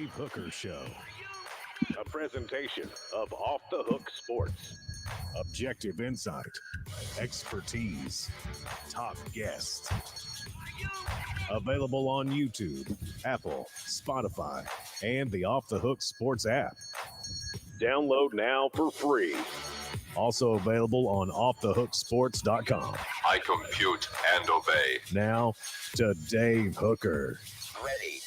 Dave Hooker Show. A presentation of Off the Hook Sports. Objective insight, expertise, top guests. Available on YouTube, Apple, Spotify, and the Off the Hook Sports app. Download now for free. Also available on offthehooksports.com. I compute and obey. Now to Dave Hooker. Ready.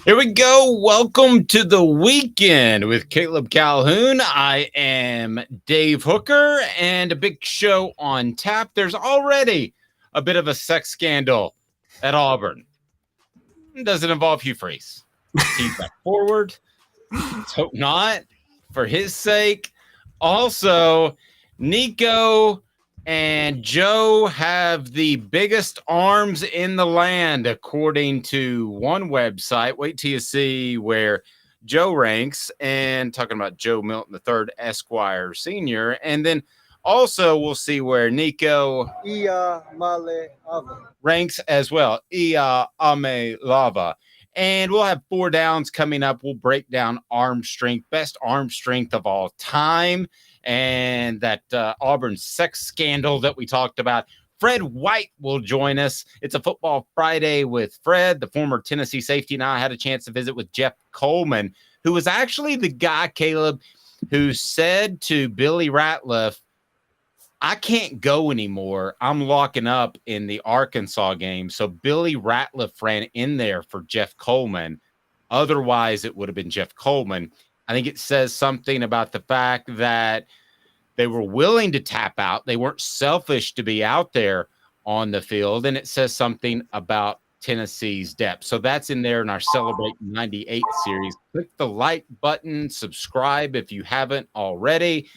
Here we go. Welcome to the weekend with Caleb Calhoun. I am Dave Hooker, and a big show on tap. There's already a bit of a sex scandal at Auburn. It doesn't involve Hugh Freeze. He's back forward. Let's hope not, for his sake. Also, Nico and Joe have the biggest arms in the land, according to one website. Wait till you see where Joe ranks. And talking about Joe Milton III, Esquire Sr. And then also we'll see where Nico Iamaleava ranks as well. Iamaleava. And we'll have four downs coming up. We'll break down arm strength, best arm strength of all time, and that Auburn sex scandal that we talked about. Fred White will join us. It's a Football Friday with Fred, the former Tennessee safety, and I had a chance to visit with Jeff Coleman, who was actually the guy, Caleb, who said to Billy Ratliff, I can't go anymore. I'm locking up in the Arkansas game. So Billy Ratliff ran in there for Jeff Coleman. Otherwise, it would have been Jeff Coleman. I think it says something about the fact that they were willing to tap out. They weren't selfish to be out there on the field. And it says something about Tennessee's depth. So that's in there in our Celebrate 98 series. Click the like button, subscribe if you haven't already.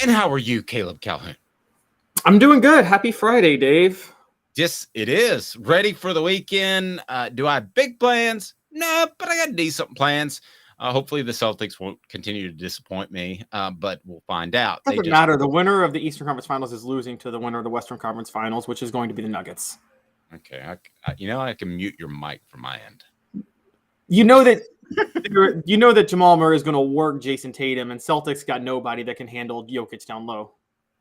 And how are you, Caleb Calhoun? I'm doing good. Happy Friday, Dave. Yes, it is. Ready for the weekend. Do I have big plans? No, but I got decent plans. Hopefully the Celtics won't continue to disappoint me, but we'll find out. Doesn't matter. The winner of the Eastern Conference Finals is losing to the winner of the Western Conference Finals, which is going to be the Nuggets. Okay. I can mute your mic from my end. You know that Jamal Murray is going to work Jason Tatum, and Celtics got nobody that can handle Jokic down low.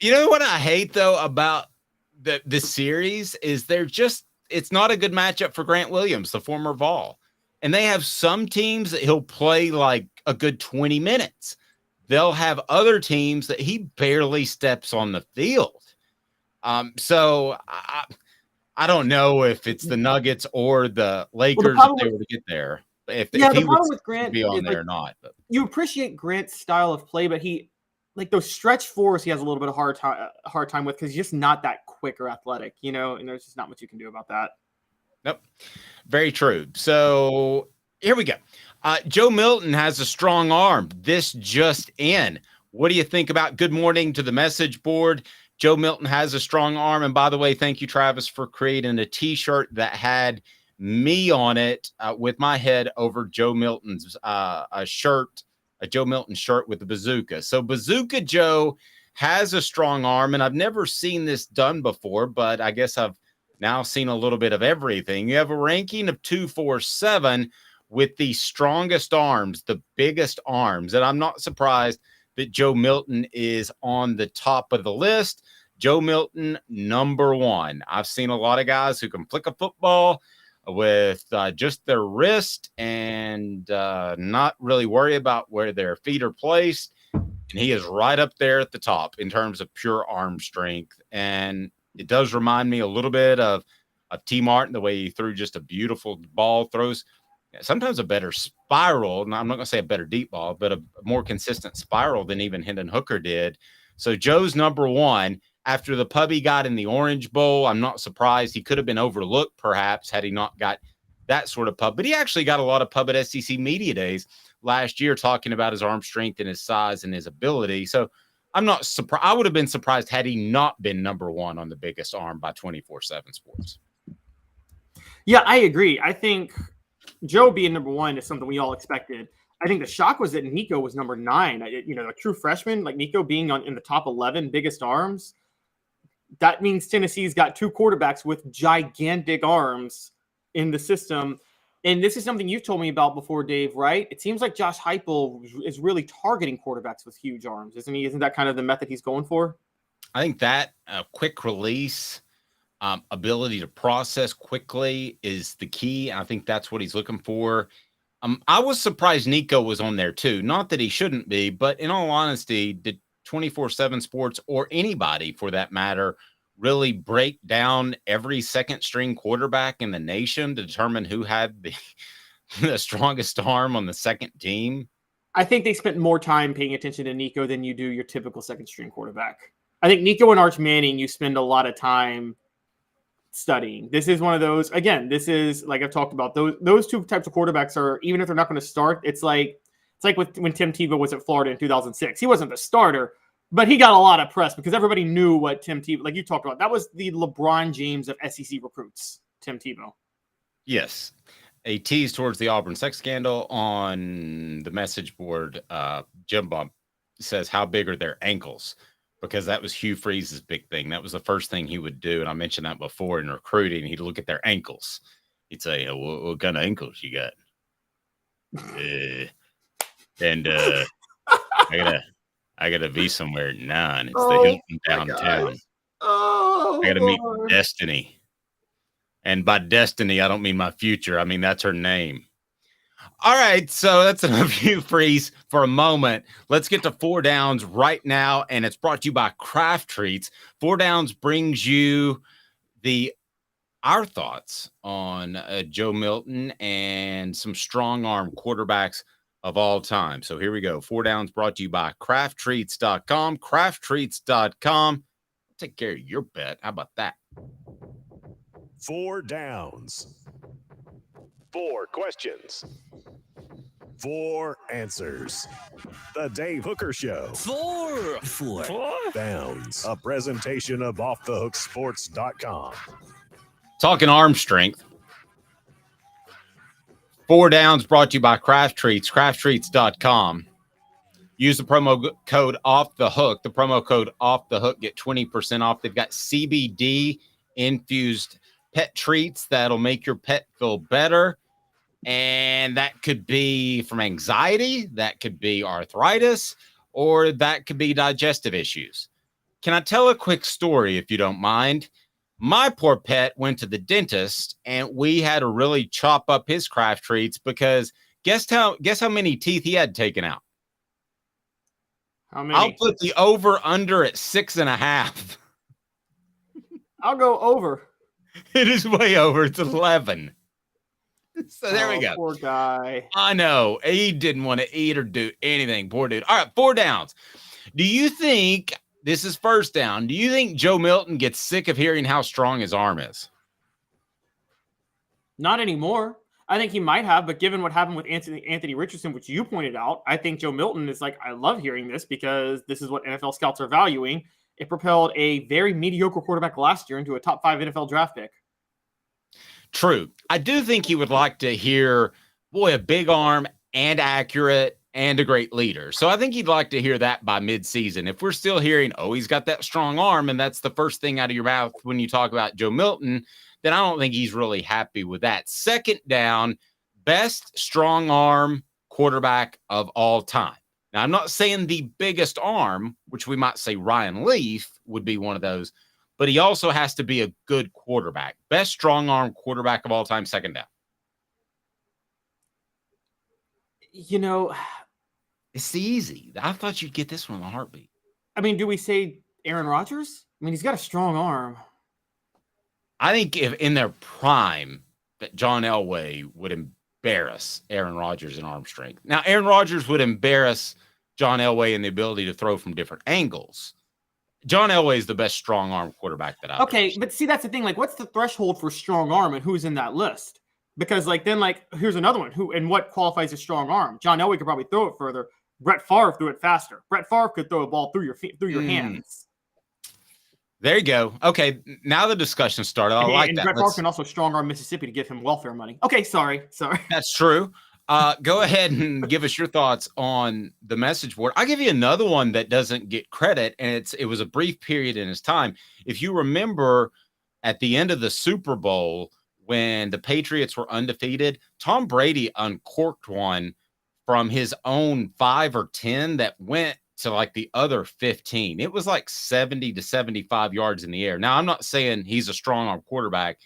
You know what I hate, though, about this series is it's not a good matchup for Grant Williams, the former Vol. And they have some teams that he'll play like a good 20 minutes. They'll have other teams that he barely steps on the field. So I don't know if it's the Nuggets or the Lakers if they were to get there. If he problem with Grant be on there like, or not. But. You appreciate Grant's style of play, but he like those stretch fours he has a little bit of hard time with because he's just not that quick or athletic, and there's just not much you can do about that. Nope. Very true. So here we go. Joe Milton has a strong arm. This just in. What do you think about good morning to the message board? Joe Milton has a strong arm. And by the way, thank you, Travis, for creating a T-shirt that had me on it with my head over Joe Milton's shirt, a Joe Milton shirt with the bazooka. So Bazooka Joe has a strong arm, and I've never seen this done before, but I guess I've now seen a little bit of everything. You have a ranking of 247 with the strongest arms, the biggest arms, and I'm not surprised that Joe Milton is on the top of the list. Joe Milton, number one. I've seen a lot of guys who can flick a football with just their wrist and not really worry about where their feet are placed. And he is right up there at the top in terms of pure arm strength. And it does remind me a little bit of T. Martin, the way he threw just a beautiful ball, throws sometimes a better spiral. Now, I'm not going to say a better deep ball, but a more consistent spiral than even Hendon Hooker did. So Joe's number one. After the pub he got in the Orange Bowl, I'm not surprised. He could have been overlooked, perhaps, had he not got that sort of pub. But he actually got a lot of pub at SEC Media Days last year talking about his arm strength and his size and his ability. So I'm not surprised. I would have been surprised had he not been number one on the biggest arm by 24/7 Sports. Yeah, I agree. I think Joe being number one is something we all expected. I think the shock was that Nico was number 9. A true freshman like Nico being in the top 11 biggest arms. That means Tennessee's got two quarterbacks with gigantic arms in the system. And this is something you've told me about before, Dave, right? It seems like Josh Heupel is really targeting quarterbacks with huge arms, isn't he? Isn't that kind of the method he's going for? I think that quick release, ability to process quickly is the key. I think that's what he's looking for. I was surprised Nico was on there too. Not that he shouldn't be, but in all honesty, did 24/7 Sports or anybody for that matter really break down every second string quarterback in the nation to determine who had the strongest arm on the second team? I think they spent more time paying attention to Nico than you do your typical second string quarterback. I think Nico and Arch Manning, you spend a lot of time studying. This is one of those, again, this is like I've talked about, those two types of quarterbacks are, even if they're not going to start, it's like when Tim Tebow was at Florida in 2006. He wasn't the starter, but he got a lot of press because everybody knew what Tim Tebow, like you talked about, that was the LeBron James of SEC recruits, Tim Tebow. Yes. A tease towards the Auburn sex scandal on the message board. Jim Bump says, how big are their ankles? Because that was Hugh Freeze's big thing. That was the first thing he would do. And I mentioned that before in recruiting. He'd look at their ankles. He'd say, what kind of ankles you got? I gotta be somewhere at 9. It's the Hilton downtown. I gotta meet Destiny. And by Destiny, I don't mean my future. I mean, that's her name. All right, so that's enough Hugh Freeze for a moment. Let's get to Four Downs right now, and it's brought to you by Craft Treats. Four Downs brings you our thoughts on Joe Milton and some strong-arm quarterbacks of all time. So here we go. Four Downs brought to you by crafttreats.com. Crafttreats.com. Take care of your bet. How about that? Four Downs. 4 questions. 4 answers. The Dave Hooker Show. Four Downs. A presentation of offthehooksports.com. Talking arm strength. Four Downs brought to you by Craft Treats. Crafttreats.com. Use the promo code OFFTHEHOOK. The promo code OFFTHEHOOK. Get 20% off. They've got CBD infused pet treats that'll make your pet feel better. And that could be from anxiety, that could be arthritis, or that could be digestive issues. Can I tell a quick story if you don't mind? My poor pet went to the dentist and we had to really chop up his Craft Treats because guess how many teeth he had taken out? How many? I'll put the over under at 6.5. I'll go over. It is way over. It's 11. So there we go. Poor guy. I know. He didn't want to eat or do anything. Poor dude. All right, 4 downs. Do you think, this is first down, do you think Joe Milton gets sick of hearing how strong his arm is? Not anymore. I think he might have, but given what happened with Anthony Richardson, which you pointed out, I think Joe Milton is like, I love hearing this because this is what NFL scouts are valuing. It propelled a very mediocre quarterback last year into a top 5 NFL draft pick. True. I do think he would like to hear, boy, a big arm and accurate and a great leader. So I think he'd like to hear that by midseason. If we're still hearing, oh, he's got that strong arm, and that's the first thing out of your mouth when you talk about Joe Milton, then I don't think he's really happy with that. Second down, best strong arm quarterback of all time. Now, I'm not saying the biggest arm, which we might say Ryan Leaf would be one of those, but he also has to be a good quarterback. Best strong arm quarterback of all time, second down. You know, it's easy. I thought you'd get this one in a heartbeat. I mean, do we say Aaron Rodgers? I mean, he's got a strong arm. I think if in their prime that John Elway would embarrass Aaron Rodgers in arm strength. Now, Aaron Rodgers would embarrass John Elway in the ability to throw from different angles. John Elway is the best strong arm quarterback that I've ever seen. But see, that's the thing. Like, what's the threshold for strong arm and who's in that list? Because, like, then, like, here's another one. Who and what qualifies as strong arm? John Elway could probably throw it further. Brett Favre threw it faster. Brett Favre could throw a ball through your hands. There you go. Okay, now the discussion started. I like that. Brett Favre can also strong arm Mississippi to give him welfare money. Okay, sorry. That's true. Go ahead and give us your thoughts on the message board. I'll give you another one that doesn't get credit, and it was a brief period in his time. If you remember, at the end of the Super Bowl, when the Patriots were undefeated, Tom Brady uncorked one from his own 5 or 10 that went to like the other 15. It was like 70 to 75 yards in the air. Now, I'm not saying he's a strong arm quarterback,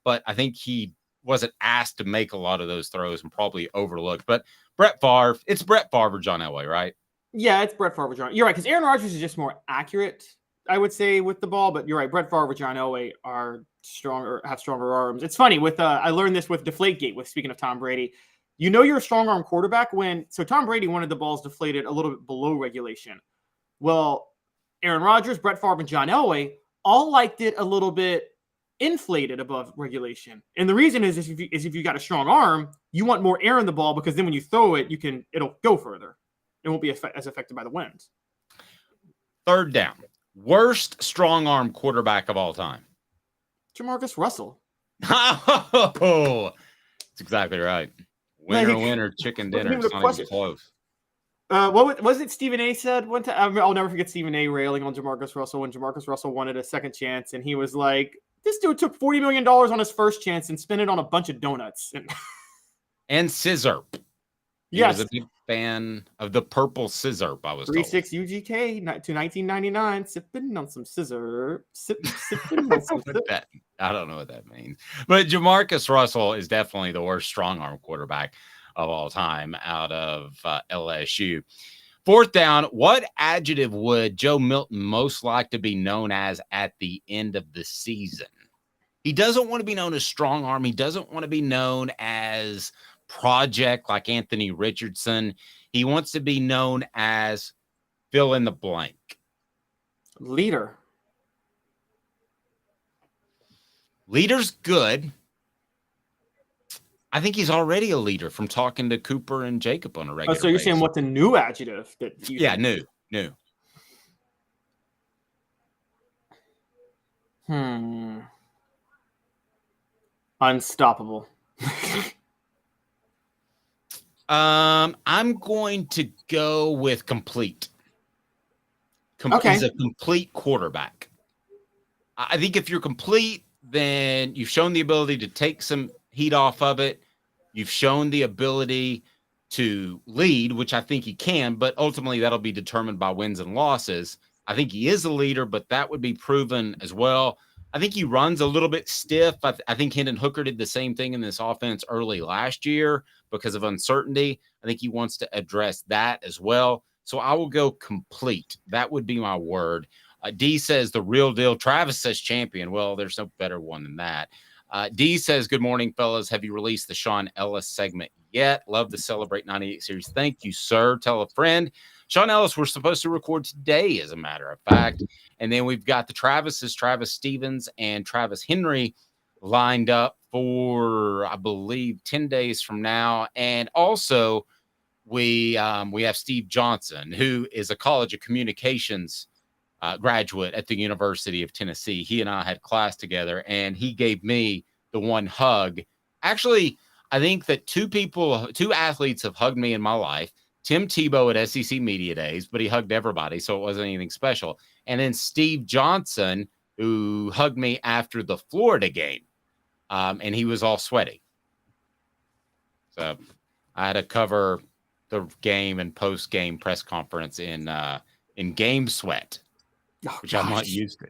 but I think he wasn't asked to make a lot of those throws and probably overlooked. But Brett Favre, it's Brett Favre or John Elway, right? Yeah, it's Brett Favre, John. You're right, because Aaron Rodgers is just more accurate, I would say, with the ball. But you're right, Brett Favre, John Elway are stronger, have stronger arms. It's funny with I learned this with Deflategate. With speaking of Tom Brady, you know you're a strong arm quarterback when Tom Brady wanted the balls deflated a little bit below regulation. Well, Aaron Rodgers, Brett Favre, and John Elway all liked it a little bit inflated above regulation. And the reason is if you got a strong arm, you want more air in the ball because then when you throw it, it'll go further. It won't be as affected by the winds. Third down. Worst strong arm quarterback of all time. Jamarcus Russell. Oh, that's exactly right. Winner, chicken dinner. It's not even close. What was it Stephen A said one time? I'll never forget Stephen A railing on Jamarcus Russell when Jamarcus Russell wanted a second chance. And he was like, this dude took $40 million on his first chance and spent it on a bunch of donuts. And scissor. Yes. He was a big fan of the purple scissor, I was told. 3-6 UGK to 1999, sipping on some scissor. Sipping on some scissor. I don't know what that means. But Jamarcus Russell is definitely the worst strong arm quarterback of all time out of LSU. Fourth down, what adjective would Joe Milton most like to be known as at the end of the season? He doesn't want to be known as strong arm. He doesn't want to be known as project like Anthony Richardson. He wants to be known as fill in the blank. Leader. Leader's good. I think he's already a leader from talking to Cooper and Jacob on a regular basis. So you're saying what's a new adjective? New. Unstoppable. I'm going to go with complete. Okay. He's a complete quarterback. I think if you're complete, then you've shown the ability to take some heat off of it. You've shown the ability to lead, which I think he can, but ultimately that'll be determined by wins and losses. I think he is a leader, but that would be proven as well. I think he runs a little bit stiff. I think Hendon Hooker did the same thing in this offense early last year because of uncertainty. I think he wants to address that as well. So I will go complete. That would be my word. D says the real deal. Travis says champion. Well, there's no better one than that. D says, good morning, fellas. Have you released the Sean Ellis segment yet? Love the Celebrate 98 series. Thank you, sir. Tell a friend. Sean Ellis, we're supposed to record today, as a matter of fact. And then we've got the Travises, Travis Stevens and Travis Henry, lined up for, I believe, 10 days from now. And also, we have Steve Johnson, who is a College of Communications graduate at the University of Tennessee. He and I had class together, and he gave me the one hug. Actually, I think that two athletes have hugged me in my life. Tim Tebow at SEC Media Days, but he hugged everybody, so it wasn't anything special. And then Steve Johnson, who hugged me after the Florida game, and he was all sweaty. So I had to cover the game and post-game press conference in game sweat, which I'm not used to.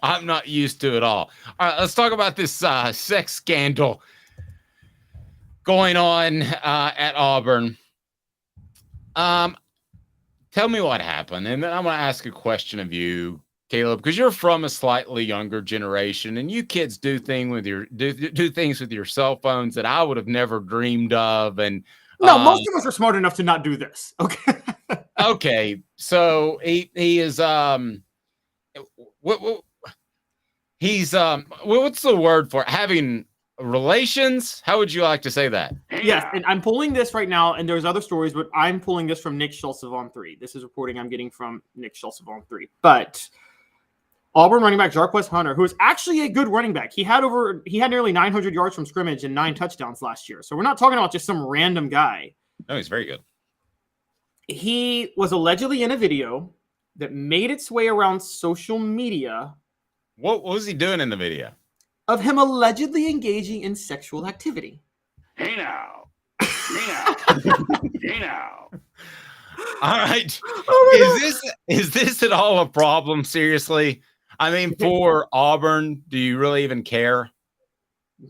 I'm not used to it all. All right, let's talk about this sex scandal going on at Auburn. Tell me what happened, and then I'm going to ask a question of you, Caleb, because you're from a slightly younger generation, and you kids do things with your cell phones that I would have never dreamed of. And no, most of us are smart enough to not do this. Okay. Okay, so he is he's what's the word for it? Having relations? How would you like to say that? Yes, and I'm pulling this right now, and there's other stories, but I'm pulling this from Nick Schultz of On 3. This is reporting I'm getting from Nick Schultz of On 3. But Auburn running back Jarquez Hunter, who is actually a good running back. He had nearly 900 yards from scrimmage and 9 touchdowns last year. So we're not talking about just some random guy. No, he's very good. He was allegedly in a video that made its way around social media What was he doing in the video? Of him allegedly engaging in sexual activity. Hey now. Hey now. All right. Oh Is this at all a problem? Seriously? I mean, for Auburn, do you really even care?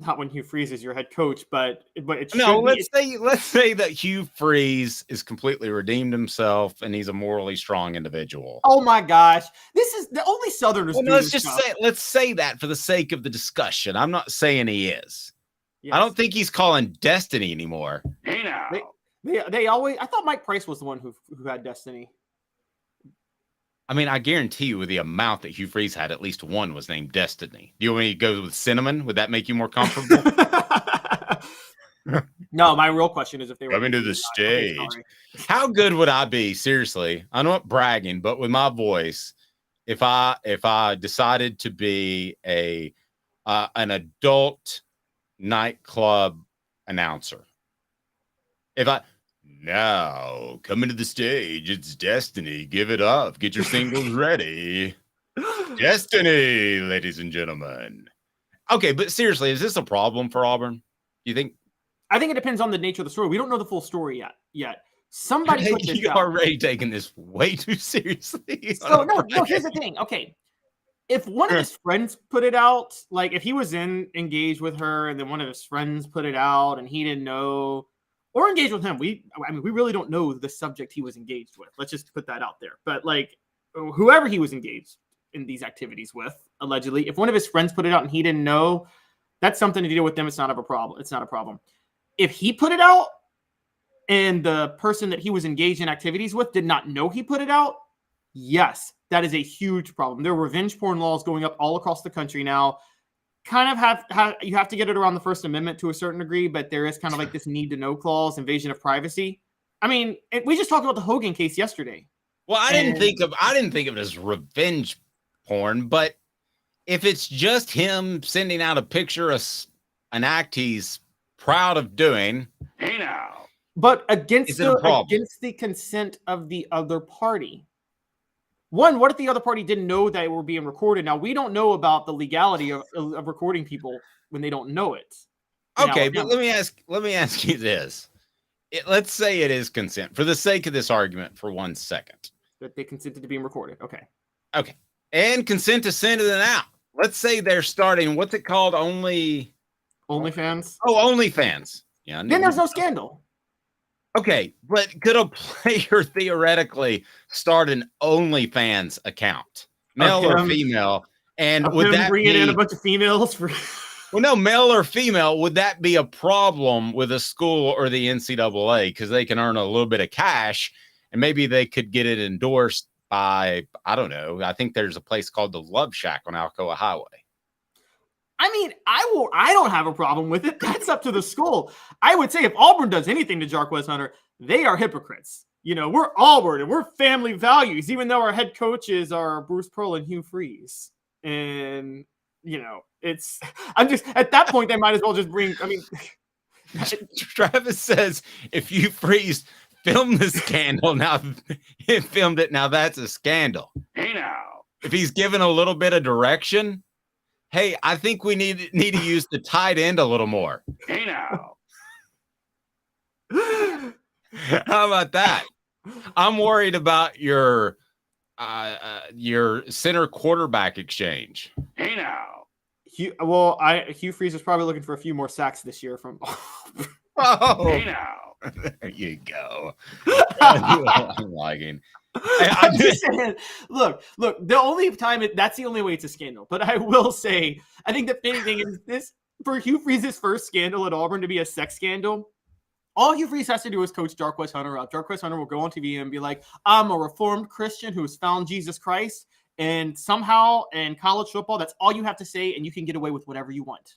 Not when Hugh Freeze is your head coach, but it No, should let's say that Hugh Freeze is completely redeemed himself and he's a morally strong individual. Oh my gosh. This is the only Southerners. Well, do let's this just stuff. let's say that for the sake of the discussion. I'm not saying he is. Yes. I don't think he's calling destiny anymore. Hey now. They always. I thought Mike Price was the one who had destiny. I mean, I guarantee you with the amount that Hugh Freeze had, at least one was named Destiny. Do you want me to go with Cinnamon? Would that make you more comfortable? No, my real question is if they were Coming to the stage. Okay, How good would I be? Seriously, I'm not bragging, but with my voice, if I decided to be an adult nightclub announcer, now coming to the stage, it's Destiny. Give it up. Get your singles ready. Destiny, ladies and gentlemen. Okay, but seriously, is this a problem for Auburn? Do you think? I think it depends on the nature of the story. We don't know the full story yet. Somebody put this You're out. already taking this way too seriously. So no. Here's the thing. Okay, if one of his friends put it out, like if he was engaged with her, and then one of his friends put it out, and he didn't know, or engaged with him, we really don't know the subject he was engaged with. Let's just put that out there. But like whoever he was engaged in these activities with, allegedly, if one of his friends put it out and he didn't know, that's something to deal with them. It's not a problem. It's not a problem. If he put it out and the person that he was engaged in activities with did not know he put it out, yes, that is a huge problem. There are revenge porn laws going up all across the country now. Kind of you have to get it around the First Amendment to a certain degree, but there is kind of like this need to know clause, invasion of privacy. I mean, we just talked about the Hogan case yesterday. Well, I didn't think of it as revenge porn, but if it's just him sending out a picture of an act he's proud of doing, Hey now. But against the consent of the other party. One, what if the other party didn't know that we're being recorded? Now, we don't know about the legality of recording people when they don't know it. Okay, but let me ask you this. Let's say it is consent for the sake of this argument for 1 second. That they consented to being recorded. Okay. Okay. And consent to send it out. Let's say they're starting, what's it called? OnlyFans? Oh, OnlyFans. Yeah. Then there's no scandal. Okay, but could a player theoretically start an OnlyFans account, male or female? And would that bring in a bunch of females for? Well, no, male or female. Would that be a problem with a school or the NCAA because they can earn a little bit of cash and maybe they could get it endorsed by, I don't know. I think there's a place called the Love Shack on Alcoa Highway. I mean, I don't have a problem with it. That's up to the school. I would say if Auburn does anything to Jarquez Hunter, they are hypocrites. You know, we're Auburn and we're family values, even though our head coaches are Bruce Pearl and Hugh Freeze. And, you know, I'm just, at that point, they might as well just bring, I mean. Travis says, if Hugh Freeze filmed the scandal, now he filmed it, now that's a scandal. Hey now. If he's given a little bit of direction, hey, I think we need to use the tight end a little more. Hey now. How about that? I'm worried about your center quarterback exchange. Hey now. Hugh Freeze is probably looking for a few more sacks this year from. Oh, Hey now. there you go. I'm liking. I'm just saying, look, the only time that's the only way it's a scandal. But I will say, I think the funny thing is this for Hugh Freeze's first scandal at Auburn to be a sex scandal. All Hugh Freeze has to do is coach Jarquez Hunter up. Jarquez Hunter will go on TV and be like, I'm a reformed Christian who has found Jesus Christ. And somehow in college football, that's all you have to say, and you can get away with whatever you want.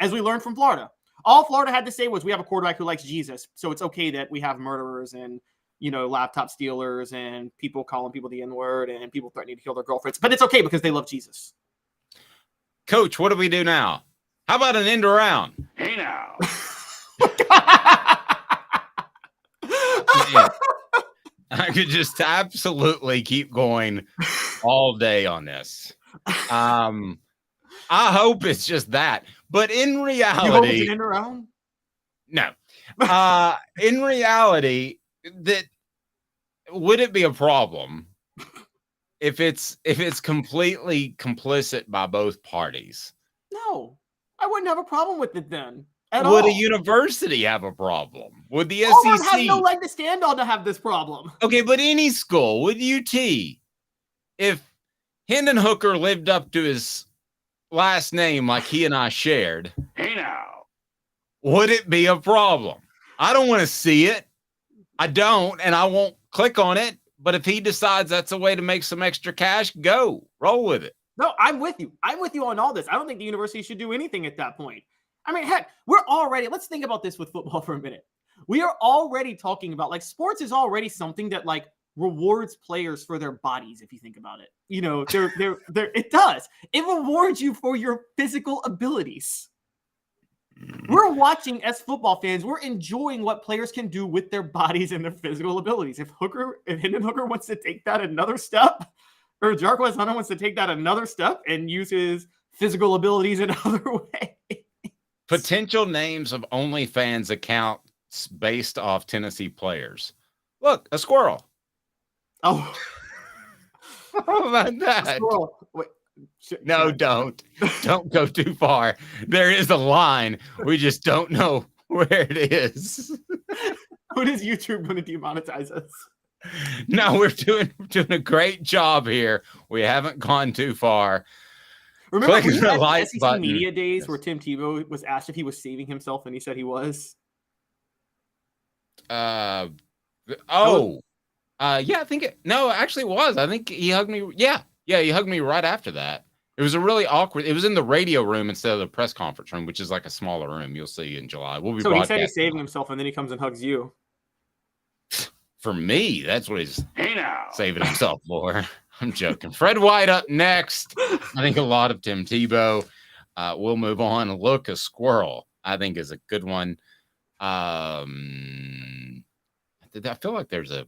As we learned from Florida. All Florida had to say was we have a quarterback who likes Jesus. So it's okay that we have murderers and, you know, laptop stealers and people calling people the N-word and people threatening to kill their girlfriends. But it's okay because they love Jesus. Coach, what do we do now? How about an end around? Hey now. Man, I could just absolutely keep going all day on this. I hope it's just that. But in You hope reality, it's an end around? no. In reality, that would it be a problem if it's completely complicit by both parties? No, I wouldn't have a problem with it then. Would a university have a problem? Would the Auburn SEC has no leg to stand on to have this problem. Okay, but any school, with UT, if Hendon Hooker lived up to his last name like he and I shared, Hey now. would it be a problem? I don't want to see it. I don't, and I won't click on it. But if he decides that's a way to make some extra cash, go. Roll with it. No, I'm with you. I'm with you on all this. I don't think the university should do anything at that point. I mean, heck, let's think about this with football for a minute. We are already talking about, like, sports is already something that, like, rewards players for their bodies, if you think about it. You know, it does. It rewards you for your physical abilities. We're watching, as football fans, we're enjoying what players can do with their bodies and their physical abilities. If Hendon Hooker wants to take that another step, or Jarquez Hunter wants to take that another step and use his physical abilities in other ways. Potential names of OnlyFans accounts based off Tennessee players. Look, a squirrel. Oh. How about that? Squirrel. Wait. No, don't go too far. There is a line. We just don't know where it is. When is YouTube going to demonetize us? No, we're doing a great job here. We haven't gone too far. Remember Click the like SEC button. Media Days where Tim Tebow was asked if he was saving himself and he said he was? Yeah, I think actually it was. I think he hugged me. Yeah, he hugged me right after that. It was a really awkward. It was in the radio room instead of the press conference room, which is like a smaller room. You'll see in July. We'll be So he said he's broadcasting saving himself, and then he comes and hugs you. For me, that's what he's Hey now. saving himself for. I'm joking. Fred White up next. I think a lot of Tim Tebow. We'll move on. Look, a squirrel, I think, is a good one. I feel like there's a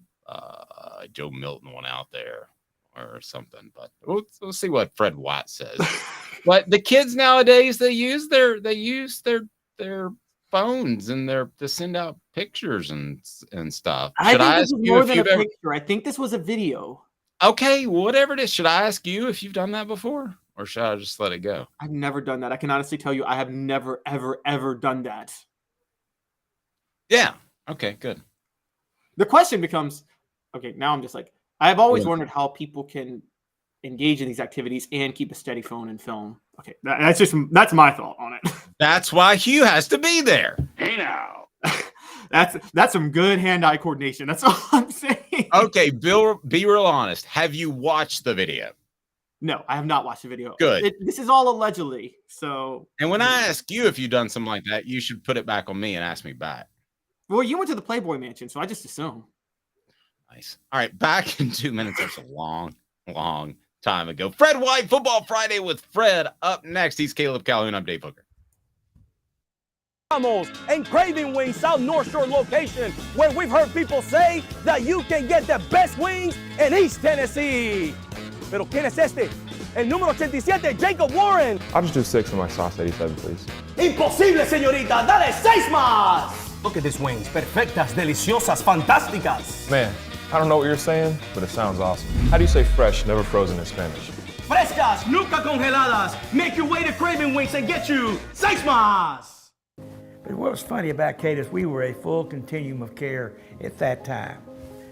Joe Milton one out there or something, but we'll see what Fred White says. But the kids nowadays, they use their phones and to send out pictures and stuff. I think this was more than a picture. I think this was a video. Okay, whatever it is. Should I ask you if you've done that before, or should I just let it go? I've never done that. I can honestly tell you I have never, ever, ever done that. Yeah. Okay, good. The question becomes, okay, now I'm just like, I've always wondered how people can engage in these activities and keep a steady phone and film. Okay, that's my thought on it. That's why Hugh has to be there. Hey now. That's some good hand-eye coordination. That's all I'm saying. Okay, Bill, be real honest. Have you watched the video? No, I have not watched the video. Good. This is all allegedly. So, and when I ask you if you've done something like that, you should put it back on me and ask me back. Well, you went to the Playboy Mansion, so I just assume. Nice. All right, back in 2 minutes. That's a long time ago. Fred White, Football Friday with Fred up next. He's Caleb Calhoun. I'm Dave Hooker. And Craving Wings South North Shore location, where we've heard people say that you can get the best wings in East Tennessee. Pero ¿quién es este? El número 87, Jacob Warren. I'll just do 6 of my sauce 87, please. Imposible, señorita. Dale 6 más. Look at these wings. Perfectas, deliciosas, fantásticas. Man, I don't know what you're saying, but it sounds awesome. How do you say fresh, never frozen in Spanish? Frescas, nunca congeladas. Make your way to Craving Wings and get you 6 más. But what was funny about Cadis, we were a full continuum of care at that time.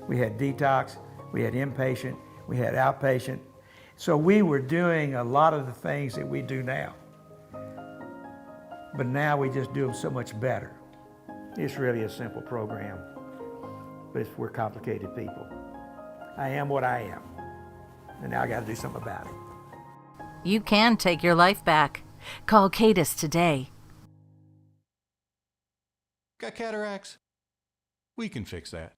We had detox, we had inpatient, we had outpatient. So we were doing a lot of the things that we do now. But now we just do them so much better. It's really a simple program, but we're complicated people. I am what I am, and now I got to do something about it. You can take your life back. Call Cadis today. Got cataracts? We can fix that.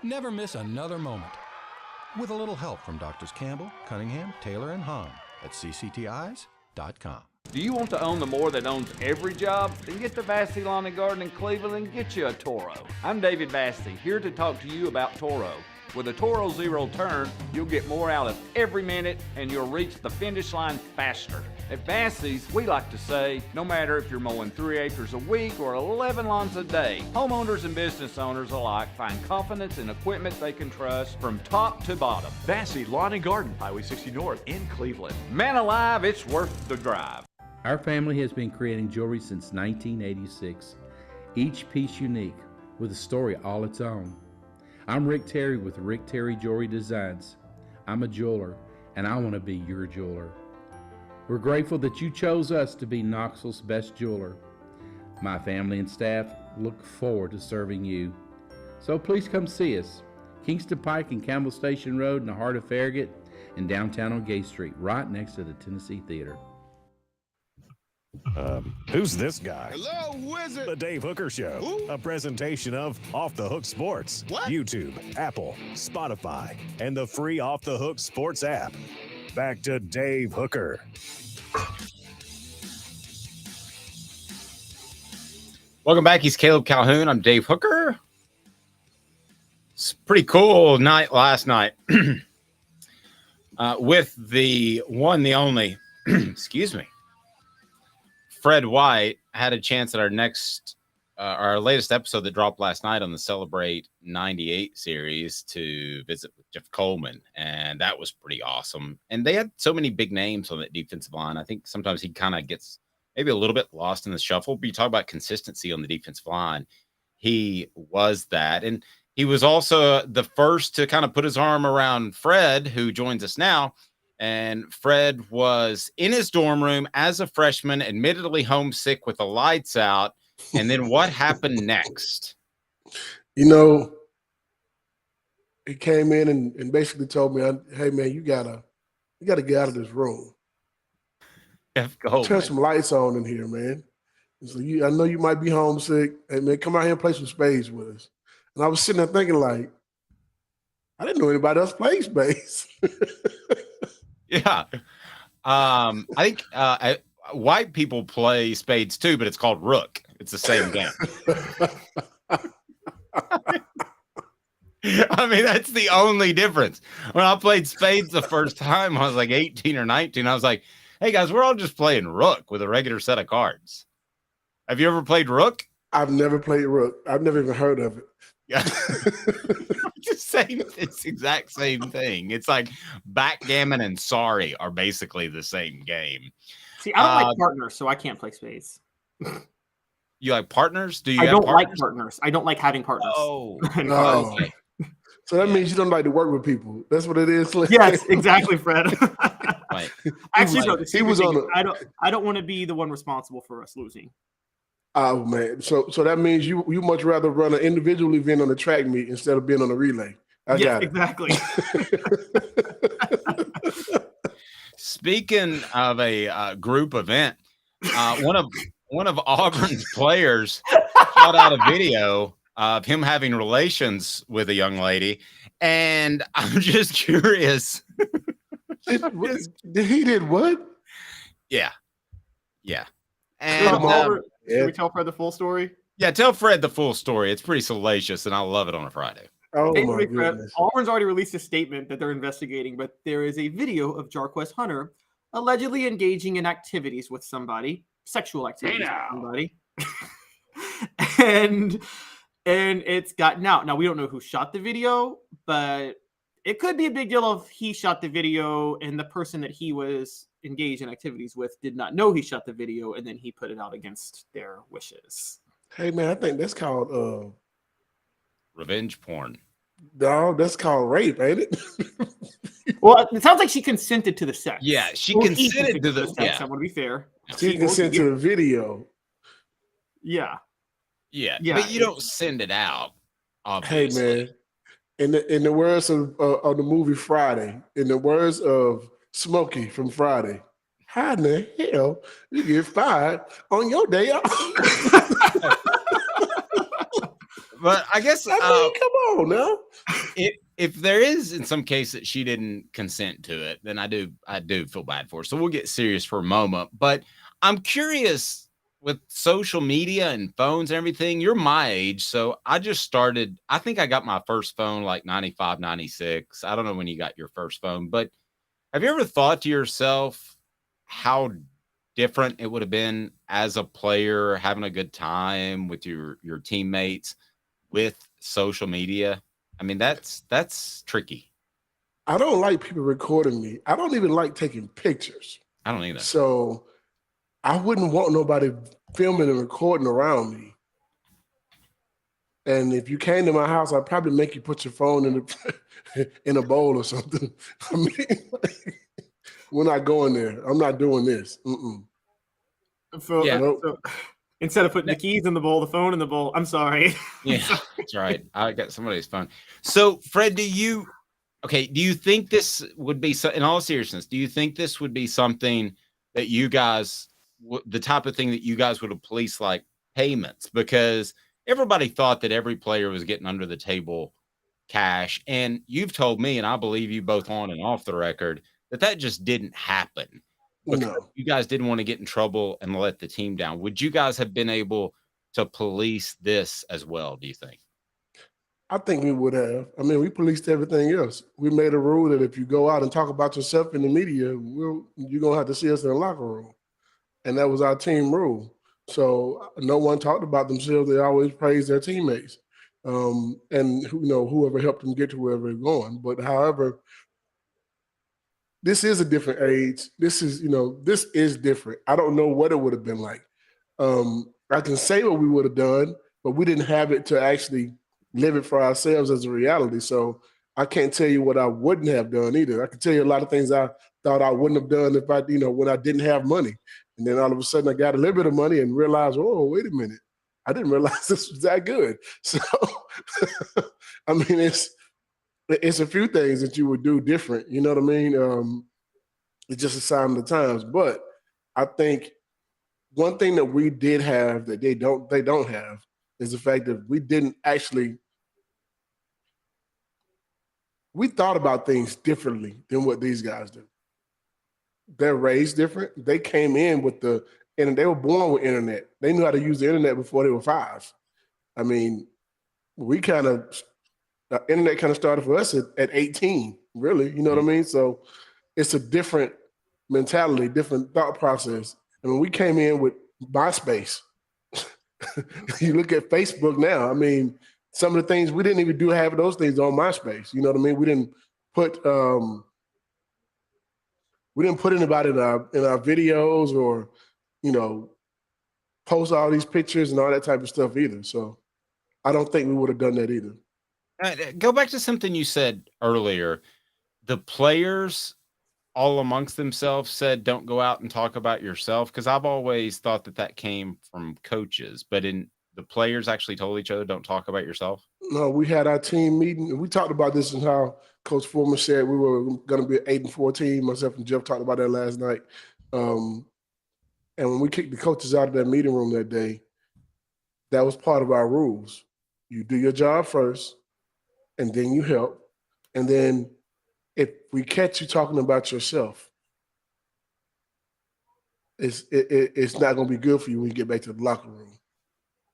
Never miss another moment. With a little help from Doctors Campbell, Cunningham, Taylor, and Hahn at cctis.com. Do you want to own the more that owns every job? Then get to Vassey Lawn and Garden in Cleveland and get you a Toro. I'm David Vassey, here to talk to you about Toro. With a Toro Zero turn, you'll get more out of every minute and you'll reach the finish line faster. At Bassey's, we like to say, no matter if you're mowing 3 acres a week or 11 lawns a day, homeowners and business owners alike find confidence in equipment they can trust from top to bottom. Bassey Lawn and Garden, Highway 60 North in Cleveland. Man alive, it's worth the drive. Our family has been creating jewelry since 1986, each piece unique with a story all its own. I'm Rick Terry with Rick Terry Jewelry Designs. I'm a jeweler, and I want to be your jeweler. We're grateful that you chose us to be Knoxville's best jeweler. My family and staff look forward to serving you. So please come see us. Kingston Pike and Campbell Station Road in the heart of Farragut and downtown on Gay Street, right next to the Tennessee Theater. Who's this guy? Hello, wizard. The Dave Hooker Show. Who? A presentation of Off the Hook Sports. What? YouTube, Apple, Spotify, and the free Off the Hook Sports app. Back to Dave Hooker. Welcome back. He's Caleb Calhoun. I'm Dave Hooker. It's a pretty cool night last night with the one, the only, excuse me, Fred White had a chance at our latest episode that dropped last night on the Celebrate 98 series to visit with Jeff Coleman. And that was pretty awesome. And they had so many big names on that defensive line. I think sometimes he kind of gets maybe a little bit lost in the shuffle, but you talk about consistency on the defensive line. He was that. And he was also the first to kind of put his arm around Fred, who joins us now. And Fred was in his dorm room as a freshman, admittedly homesick with the lights out. And then what happened next? You know, he came in and basically told me, hey, man, you gotta get out of this room. Turn some lights on in here, man. So I know you might be homesick. Hey, man, come out here and play some spades with us. And I was sitting there thinking, like, I didn't know anybody else played spades. Yeah. I think white people play spades too, but it's called rook. It's the same game. I mean, that's the only difference. When I played spades the first time, I was like 18 or 19. I was like, hey, guys, we're all just playing rook with a regular set of cards. Have you ever played rook? I've never played rook. I've never even heard of it. Yeah. It's the exact same thing. It's like backgammon and sorry are basically the same game. See, I don't like partners, so I can't play spades. You like partners? Do you? I don't like partners. I don't like having partners. Oh, no. So that means you don't like to work with people. That's what it is. Yes, exactly, Fred. Right. Actually, no, he was on. I don't want to be the one responsible for us losing. Oh man, so that means you much rather run an individual event on a track meet instead of being on a relay. I got it. Exactly. Speaking of a group event, one of Auburn's players shot out a video of him having relations with a young lady, and I'm just curious. He did what? Yeah. And should we tell Fred the full story? Yeah, tell Fred the full story. It's pretty salacious, and I love it on a Friday. Oh, my goodness. Auburn's already released a statement that they're investigating, but there is a video of Jarquez Hunter allegedly engaging in activities with somebody, sexual activities with somebody. and it's gotten out. Now, we don't know who shot the video, but it could be a big deal if he shot the video and the person that he was engaged in activities with did not know he shot the video, and then he put it out against their wishes. Hey, man, I think that's called revenge porn. No, that's called rape, ain't it? Well, it sounds like she consented to the sex. Yeah, she consented to the sex. Yeah. I want to be fair. She consented to the video. Yeah. But you don't send it out. Obviously. Hey, man, in the words of the movie Friday, in the words of Smokey from Friday, how in the hell you get fired on your day off? But I guess I mean, come on now. If there is in some case that she didn't consent to it, then I do feel bad for her. So we'll get serious for a moment. But I'm curious with social media and phones and everything, you're my age. So I just started, I think I got my first phone like 95, 96. I don't know when you got your first phone, but have you ever thought to yourself how different it would have been as a player, having a good time with your teammates with social media? I mean, that's tricky. I don't like people recording me. I don't even like taking pictures. I don't either. So I wouldn't want nobody filming and recording around me. And if you came to my house, I'd probably make you put your phone in a bowl or something. I mean, we're not going there. I'm not doing this. So, instead of putting the keys in the bowl, the phone in the bowl. I'm sorry. Yeah, that's right. I got somebody's phone. So, Fred, do you think this would be, in all seriousness, do you think this would be something that you guys, the type of thing that you guys would have policed, like payments? Because everybody thought that every player was getting under the table cash. And you've told me, and I believe you both on and off the record, that just didn't happen. Because you guys didn't want to get in trouble and let the team down. Would you guys have been able to police this as well, do you think? I think we would have. I mean, we policed everything else. We made a rule that if you go out and talk about yourself in the media, you're going to have to see us in the locker room. And that was our team rule. So no one talked about themselves. They always praised their teammates. And whoever helped them get to wherever they're going. But however, this is a different age. This is different. I don't know what it would have been like. I can say what we would have done, but we didn't have it to actually live it for ourselves as a reality. So I can't tell you what I wouldn't have done either. I can tell you a lot of things I thought I wouldn't have done if when I didn't have money. And then all of a sudden I got a little bit of money and realized, oh, wait a minute. I didn't realize this was that good. So, I mean, it's a few things that you would do different. You know what I mean? It's just a sign of the times. But I think one thing that we did have that they don't have is the fact that we didn't actually – we thought about things differently than what these guys do. They're raised different. They came in with and they were born with internet. They knew how to use the internet before they were 5. I mean, the internet kind of started for us at 18, really. You know what I mean? So it's a different mentality, different thought process. I mean, we came in with MySpace. You look at Facebook now. I mean, some of the things we didn't even have those things on MySpace. You know what I mean? We didn't put anybody in our videos or post all these pictures and all that type of stuff either. So I don't think we would have done that either. Go back to something you said earlier. The players all amongst themselves said, don't go out and talk about yourself. Because I've always thought that came from coaches, but the players actually told each other, don't talk about yourself. No, we had our team meeting and we talked about this and how Coach Foreman said we were going to be an 8-4 team. Myself and Jeff talked about that last night. And when we kicked the coaches out of that meeting room that day, that was part of our rules. You do your job first, and then you help. And then if we catch you talking about yourself, it's not going to be good for you when you get back to the locker room.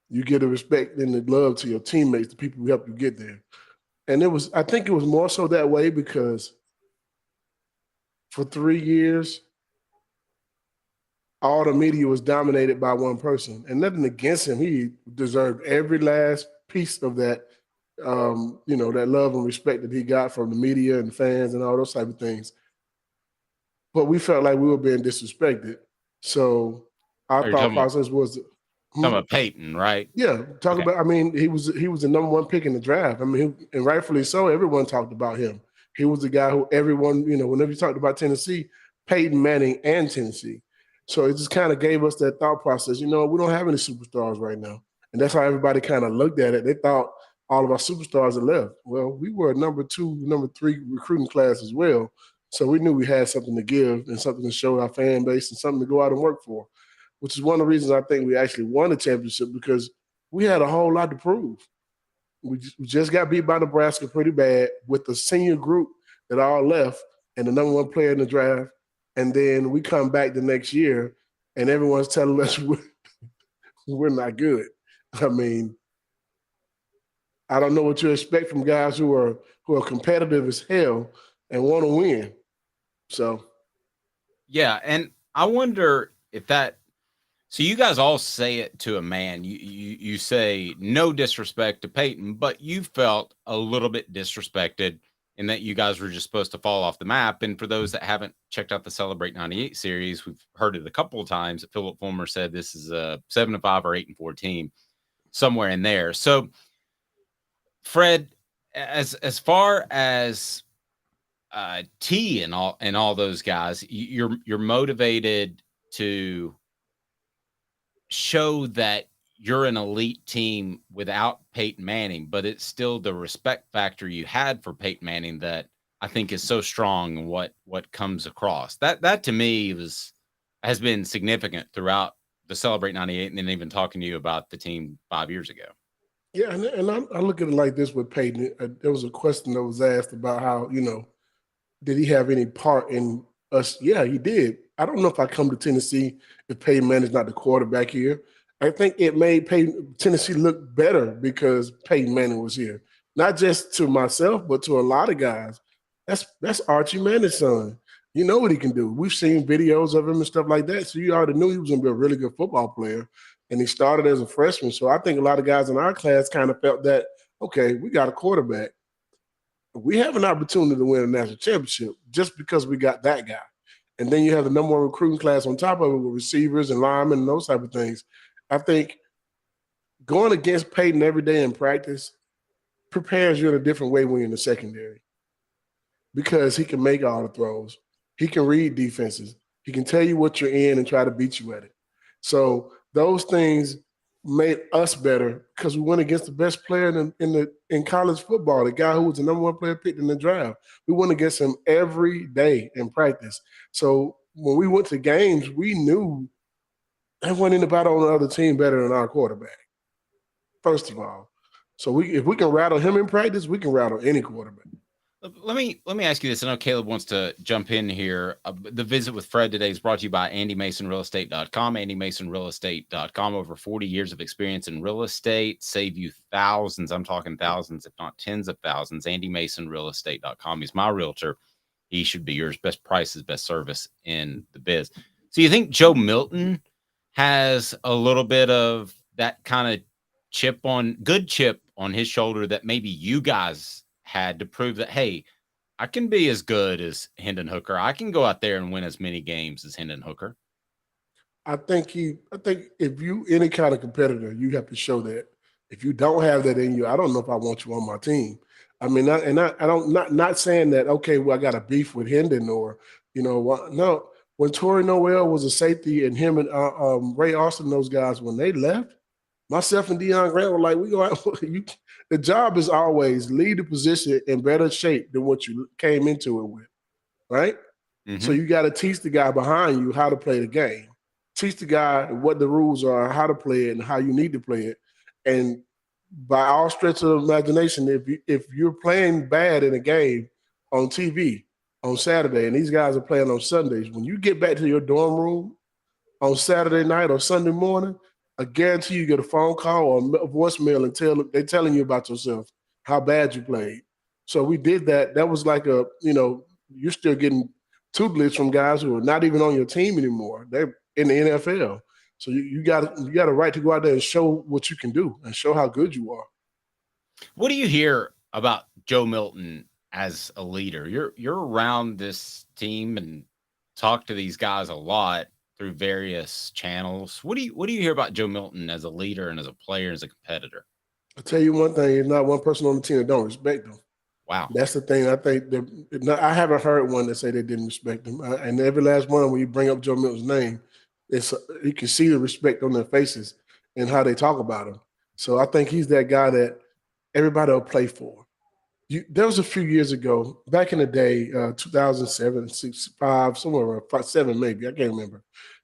You give the respect and the love to your teammates, the people who helped you get there. And I think it was more so that way because for 3 years, all the media was dominated by one person. And nothing against him. He deserved every last piece of that, that love and respect that he got from the media and fans and all those type of things. But we felt like we were being disrespected. So our thought process was talking about Peyton, right? Yeah, about. I mean, he was the number 1 pick in the draft. I mean, and rightfully so. Everyone talked about him. He was the guy who everyone, whenever you talked about Tennessee, Peyton Manning and Tennessee. So it just kind of gave us that thought process. We don't have any superstars right now, and that's how everybody kind of looked at it. They thought all of our superstars had left. Well, we were a number 2, number 3 recruiting class as well. So we knew we had something to give and something to show our fan base and something to go out and work for, which is one of the reasons I think we actually won the championship because we had a whole lot to prove. We just got beat by Nebraska pretty bad with the senior group that all left and the number 1 player in the draft. And then we come back the next year and everyone's telling us we're not good. I mean, I don't know what you expect from guys who are competitive as hell and want to win. So, yeah, and I wonder if that. So you guys all say it to a man. You say no disrespect to Peyton, but you felt a little bit disrespected in that you guys were just supposed to fall off the map. And for those that haven't checked out the Celebrate 98 series, we've heard it a couple of times that Philip Fulmer said this is a 7-5 or 8-4 team, somewhere in there. So, Fred, as far as T and all those guys, you're motivated to show that you're an elite team without Peyton Manning, but it's still the respect factor you had for Peyton Manning that I think is so strong and what comes across. That to me has been significant throughout the Celebrate 98 and then even talking to you about the team 5 years ago. yeah, and I look at it like this with Peyton. There was a question that was asked about how, did he have any part in us? Yeah, he did. I don't know if I come to Tennessee if Peyton Manning's not the quarterback here. I think it made Tennessee look better because Peyton Manning was here. Not just to myself, but to a lot of guys. That's Archie Manning's son. You know what he can do. We've seen videos of him and stuff like that. So you already knew he was going to be a really good football player. And he started as a freshman. So I think a lot of guys in our class kind of felt that, okay, we got a quarterback. We have an opportunity to win a national championship just because we got that guy. And then you have the number one recruiting class on top of it with receivers and linemen and those type of things. I think going against Peyton every day in practice prepares you in a different way when you're in the secondary because he can make all the throws. He can read defenses. He can tell you what you're in and try to beat you at it. So those things made us better because we went against the best player in college football, the guy who was the number one player picked in the draft. We went against him every day in practice. So when we went to games, we knew there wasn't anybody on the other team better than our quarterback, first of all. So if we can rattle him in practice, we can rattle any quarterback. Let me ask you this. I know Caleb wants to jump in here. The visit with Fred today is brought to you by AndyMasonRealEstate.com. AndyMasonRealEstate.com. Over 40 years of experience in real estate. Save you thousands. I'm talking thousands, if not tens of thousands. AndyMasonRealEstate.com. He's my realtor. He should be yours. Best prices, best service in the biz. So you think Joe Milton has a little bit of that kind of good chip on his shoulder that maybe you guys had to prove that, hey, I can be as good as Hendon Hooker. I can go out there and win as many games as Hendon Hooker. I think if you any kind of competitor, you have to show that. If you don't have that in you, I don't know if I want you on my team. I mean, not saying that, okay, well, I got a beef with Hendon or, no. When Torrey Noel was a safety and him and Ray Austin, those guys, when they left, myself and Deion Grant were like, we go out. The job is always lead the position in better shape than what you came into it with, right? Mm-hmm. So you got to teach the guy behind you how to play the game. Teach the guy what the rules are, how to play it, and how you need to play it. And by all stretch of imagination, if you're playing bad in a game on TV on Saturday and these guys are playing on Sundays, when you get back to your dorm room on Saturday night or Sunday morning, I guarantee you get a phone call or a voicemail and they're telling you about yourself, how bad you played. So we did that. That was like you're still getting tutelage from guys who are not even on your team anymore. They're in the NFL. So you got a right to go out there and show what you can do and show how good you are. What do you hear about Joe Milton as a leader? You're around this team and talk to these guys a lot through various channels. What do you hear about Joe Milton as a leader and as a player and as a competitor? I'll tell you one thing, there's not one person on the team that don't respect him. Wow. That's the thing. I think I haven't heard one that say they didn't respect him. And every last one, when you bring up Joe Milton's name, you can see the respect on their faces and how they talk about him. So I think he's that guy that everybody will play for. There was a few years ago, back in the day, 2007, 6, 5, somewhere around 5, 7 maybe, I can't remember.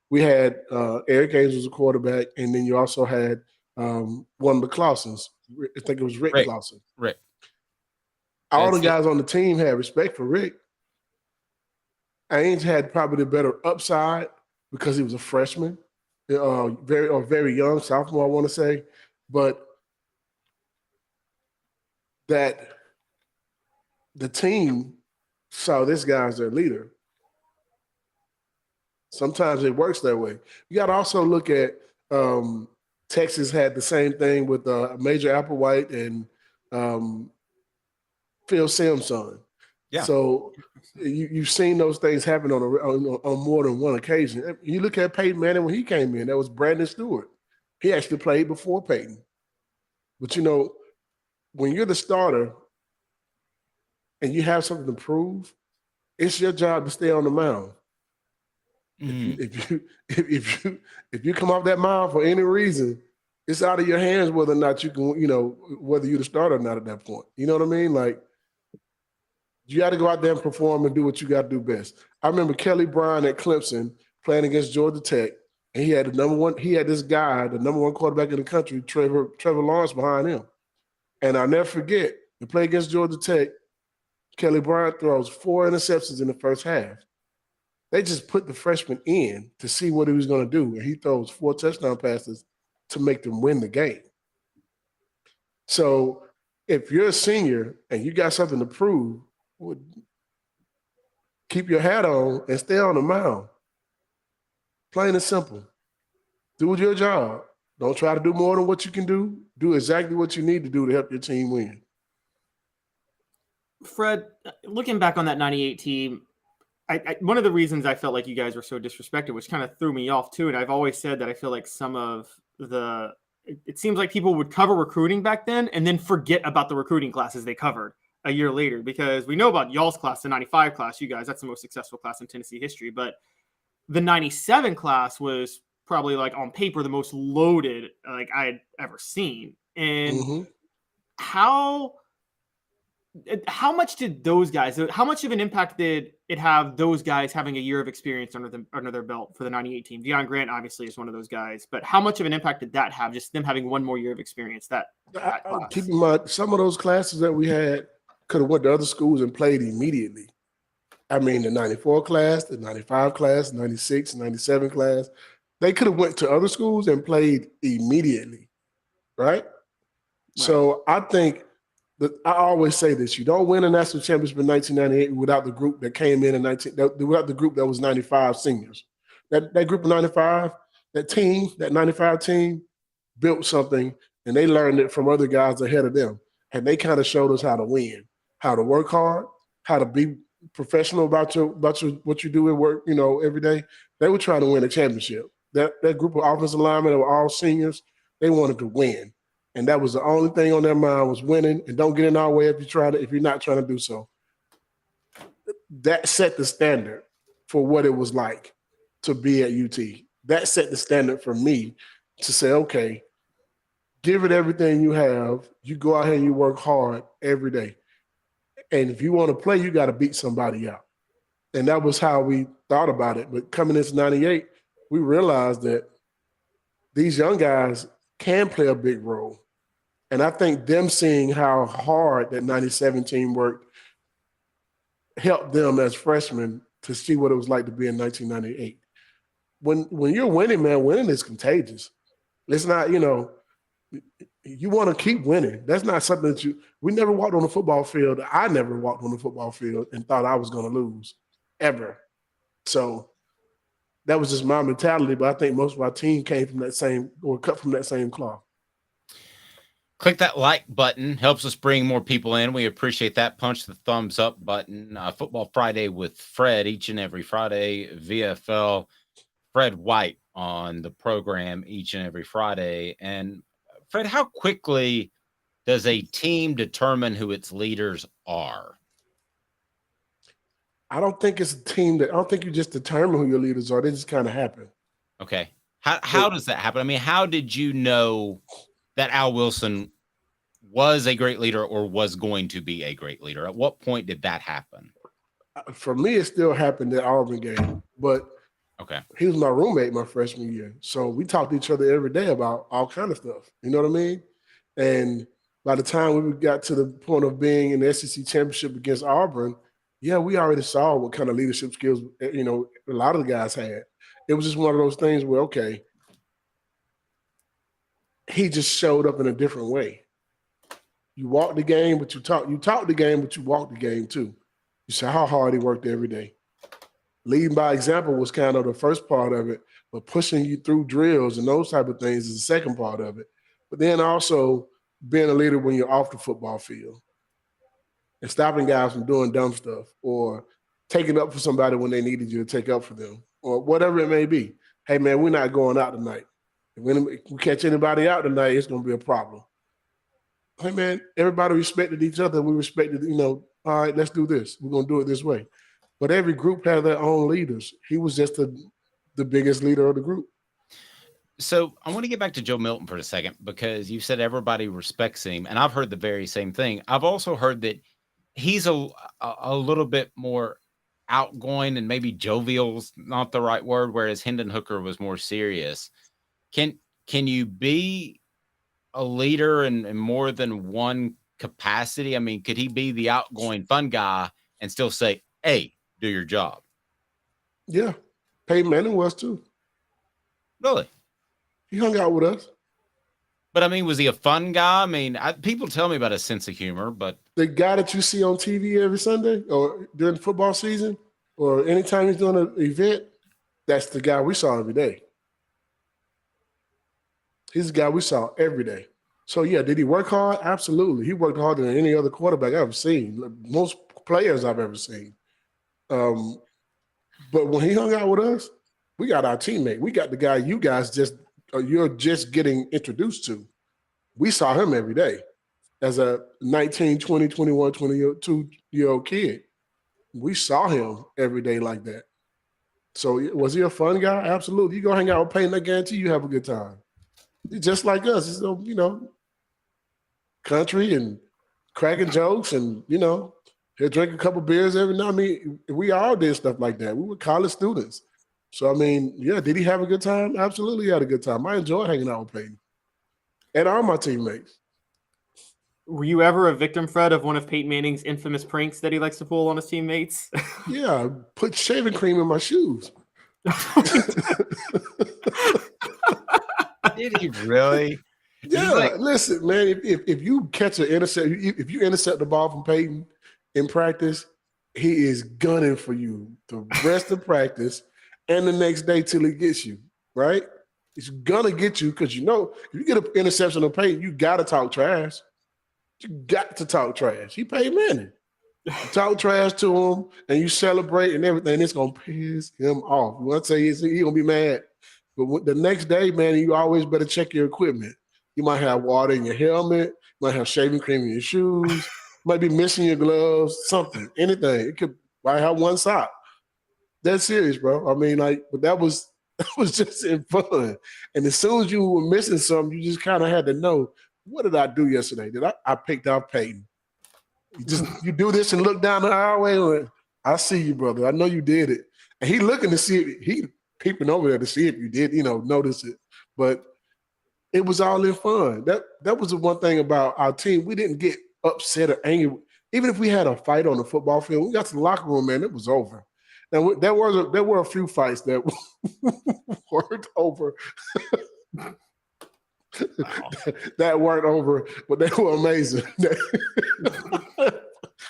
We had Eric Hayes was a quarterback, and then you also had one of the Clausens. I think it was Rick Clausen. Rick. All the guys on the team had respect for Rick. Ainge had probably the better upside because he was a freshman. very young sophomore, I want to say, but that the team saw this guy as their leader. Sometimes it works that way. You got to also look at Texas had the same thing with Major Applewhite and Phil Simms' Yeah. So you've seen those things happen on more than one occasion. You look at Peyton Manning when he came in, that was Brandon Stewart. He actually played before Peyton. But, when you're the starter and you have something to prove, it's your job to stay on the mound. If you come off that mound for any reason, it's out of your hands whether or not you can, whether you're the starter or not at that point. You know what I mean? Like, you got to go out there and perform and do what you got to do best. I remember Kelly Bryant at Clemson playing against Georgia Tech, and he had this guy, the number one quarterback in the country, Trevor Lawrence, behind him. And I'll never forget, to play against Georgia Tech, Kelly Bryant throws 4 interceptions in the first half. They just put the freshman in to see what he was going to do, and he throws 4 touchdown passes to make them win the game. So if you're a senior and you got something to prove, keep your hat on and stay on the mound. Plain and simple. Do your job. Don't try to do more than what you can do. Do exactly what you need to do to help your team win. Fred, looking back on that 98 team, one of the reasons I felt like you guys were so disrespected, which kind of threw me off too, and I've always said that I feel like it seems like people would cover recruiting back then and then forget about the recruiting classes they covered a year later, because we know about y'all's class, the 95 class, you guys, that's the most successful class in Tennessee history. But the 97 class was probably, like, on paper, the most loaded like I had ever seen. And how much did those guys, how much of an impact did it have, those guys having a year of experience under their belt for the 98 team? Deion Grant obviously is one of those guys, but how much of an impact did that have, just them having one more year of experience? That keep in mind, some of those classes that we had could have went to other schools and played immediately. I mean, the 94 class, the 95 class, 96, 97 class, they could have went to other schools and played immediately, right? So I think that I always say this: you don't win a national championship in 1998 without the group that came in without the group that was 95 seniors. That group of 95, that 95 team built something, and they learned it from other guys ahead of them, and they kind of showed us how to win, how to work hard, how to be professional about what you do at work, every day. They were trying to win a championship. That group of offensive linemen that were all seniors, they wanted to win. And that was the only thing on their mind, was winning. And don't get in our way if you're not trying to do so. That set the standard for what it was like to be at UT. That set the standard for me to say, okay, give it everything you have. You go out here and you work hard every day. And if you want to play, you got to beat somebody out. And that was how we thought about it. But coming into 98, we realized that these young guys can play a big role. And I think them seeing how hard that 97 team worked helped them as freshmen to see what it was like to be in 1998. When you're winning, man, winning is contagious. It's not, you want to keep winning. That's not something that we never walked on the football field. I never walked on the football field and thought I was going to lose, ever. So that was just my mentality, but I think most of our team came from that same, or cut from that same cloth. Click that like button. Helps us bring more people in. We appreciate that. Punch the thumbs up button. Football Friday with Fred each and every Friday. VFL Fred White on the program each and every Friday. And Fred, how quickly does a team determine who its leaders are? I don't think it's a team I don't think you just determine who your leaders are. They just kind of happen. Okay. How does that happen? I mean, how did you know that Al Wilson was a great leader or was going to be a great leader? At what point did that happen? For me, it still happened at Auburn game, but okay, he was my roommate my freshman year. So we talked to each other every day about all kind of stuff. You know what I mean? And by the time we got to the point of being in the SEC championship against Auburn, yeah, we already saw what kind of leadership skills, a lot of the guys had. It was just one of those things where, okay, he just showed up in a different way. You walk the game, but you talk the game, but you walk the game too. You see how hard he worked every day. Leading by example was kind of the first part of it, but pushing you through drills and those type of things is the second part of it. But then also being a leader when you're off the football field and stopping guys from doing dumb stuff or taking up for somebody when they needed you to take up for them or whatever it may be. Hey, man, we're not going out tonight. If we catch anybody out tonight, it's going to be a problem. Hey, man, everybody respected each other. We respected, all right, let's do this. We're going to do it this way. But every group had their own leaders. He was just the biggest leader of the group. So I want to get back to Joe Milton for a second because you said everybody respects him, and I've heard the very same thing. I've also heard that he's a little bit more outgoing and maybe jovial's not the right word, whereas Hendon Hooker was more serious. Can you be a leader in more than one capacity? I mean, could he be the outgoing fun guy and still say, hey, do your job? Yeah. Peyton Manning was too. Really? He hung out with us. But I mean, was he a fun guy? I mean, people tell me about his sense of humor, but the guy that you see on TV every Sunday or during the football season or anytime he's doing an event, that's the guy we saw every day. He's the guy we saw every day. So, yeah, did he work hard? Absolutely. He worked harder than any other quarterback I've ever seen, most players I've ever seen. But when he hung out with us, we got our teammate. We got the guy you guys you're just getting introduced to. We saw him every day as a 19, 20, 21, 22-year-old kid. We saw him every day like that. So was he a fun guy? Absolutely. You go hang out with Peyton, I guarantee you have a good time. He's just like us. It's, country and cracking jokes and, he'll drink a couple beers every now. I mean, we all did stuff like that. We were college students. So, I mean, yeah, did he have a good time? Absolutely he had a good time. I enjoyed hanging out with Peyton and all my teammates. Were you ever a victim, Fred, of one of Peyton Manning's infamous pranks that he likes to pull on his teammates? Yeah, put shaving cream in my shoes. Did he really? Yeah, listen, man, if you catch an intercept, if you intercept the ball from Peyton in practice, he is gunning for you the rest of practice and the next day till he gets you, right? He's gonna get you because if you get an interception of Peyton, you gotta talk trash. You got to talk trash. He paid Manning. You talk trash to him and you celebrate and everything, it's gonna piss him off. Once he's gonna be mad. But the next day, man, you always better check your equipment. You might have water in your helmet, you might have shaving cream in your shoes, you might be missing your gloves, something, anything. It could might have one sock. That's serious, bro. I mean, but that was just in fun. And as soon as you were missing something, you just kind of had to know, what did I do yesterday? I picked off Peyton. You do this and look down the highway. I see you, brother. I know you did it. And he looking to see it. He peeping over there to see if you did, notice it. But it was all in fun. That was the one thing about our team. We didn't get upset or angry. Even if we had a fight on the football field, we got to the locker room, man, it was over. Now, there were a few fights that weren't over. That weren't over, but they were amazing.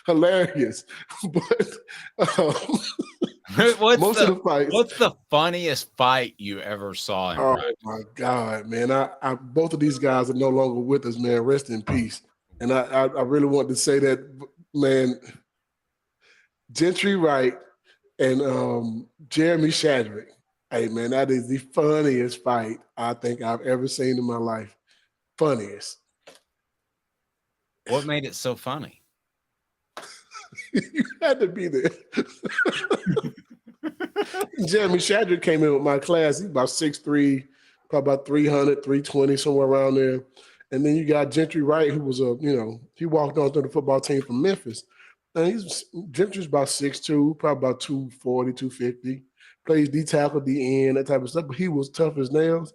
Hilarious. But most of the fights. What's the funniest fight you ever saw in practice? My God, man. I both of these guys are no longer with us, man. Rest in peace. And I really want to say that, man, Gentry Wright and Jeremy Shadrick. Hey, man, that is the funniest fight I think I've ever seen in my life. Funniest. What made it so funny? You had to be there. Jeremy Shadrick came in with my class. He's about 6'3", probably about 300, 320, somewhere around there. And then you got Gentry Wright, who was he walked on to the football team from Memphis. And Gentry's about 6'2", probably about 240, 250. Plays D tackle, D end, that type of stuff. But he was tough as nails.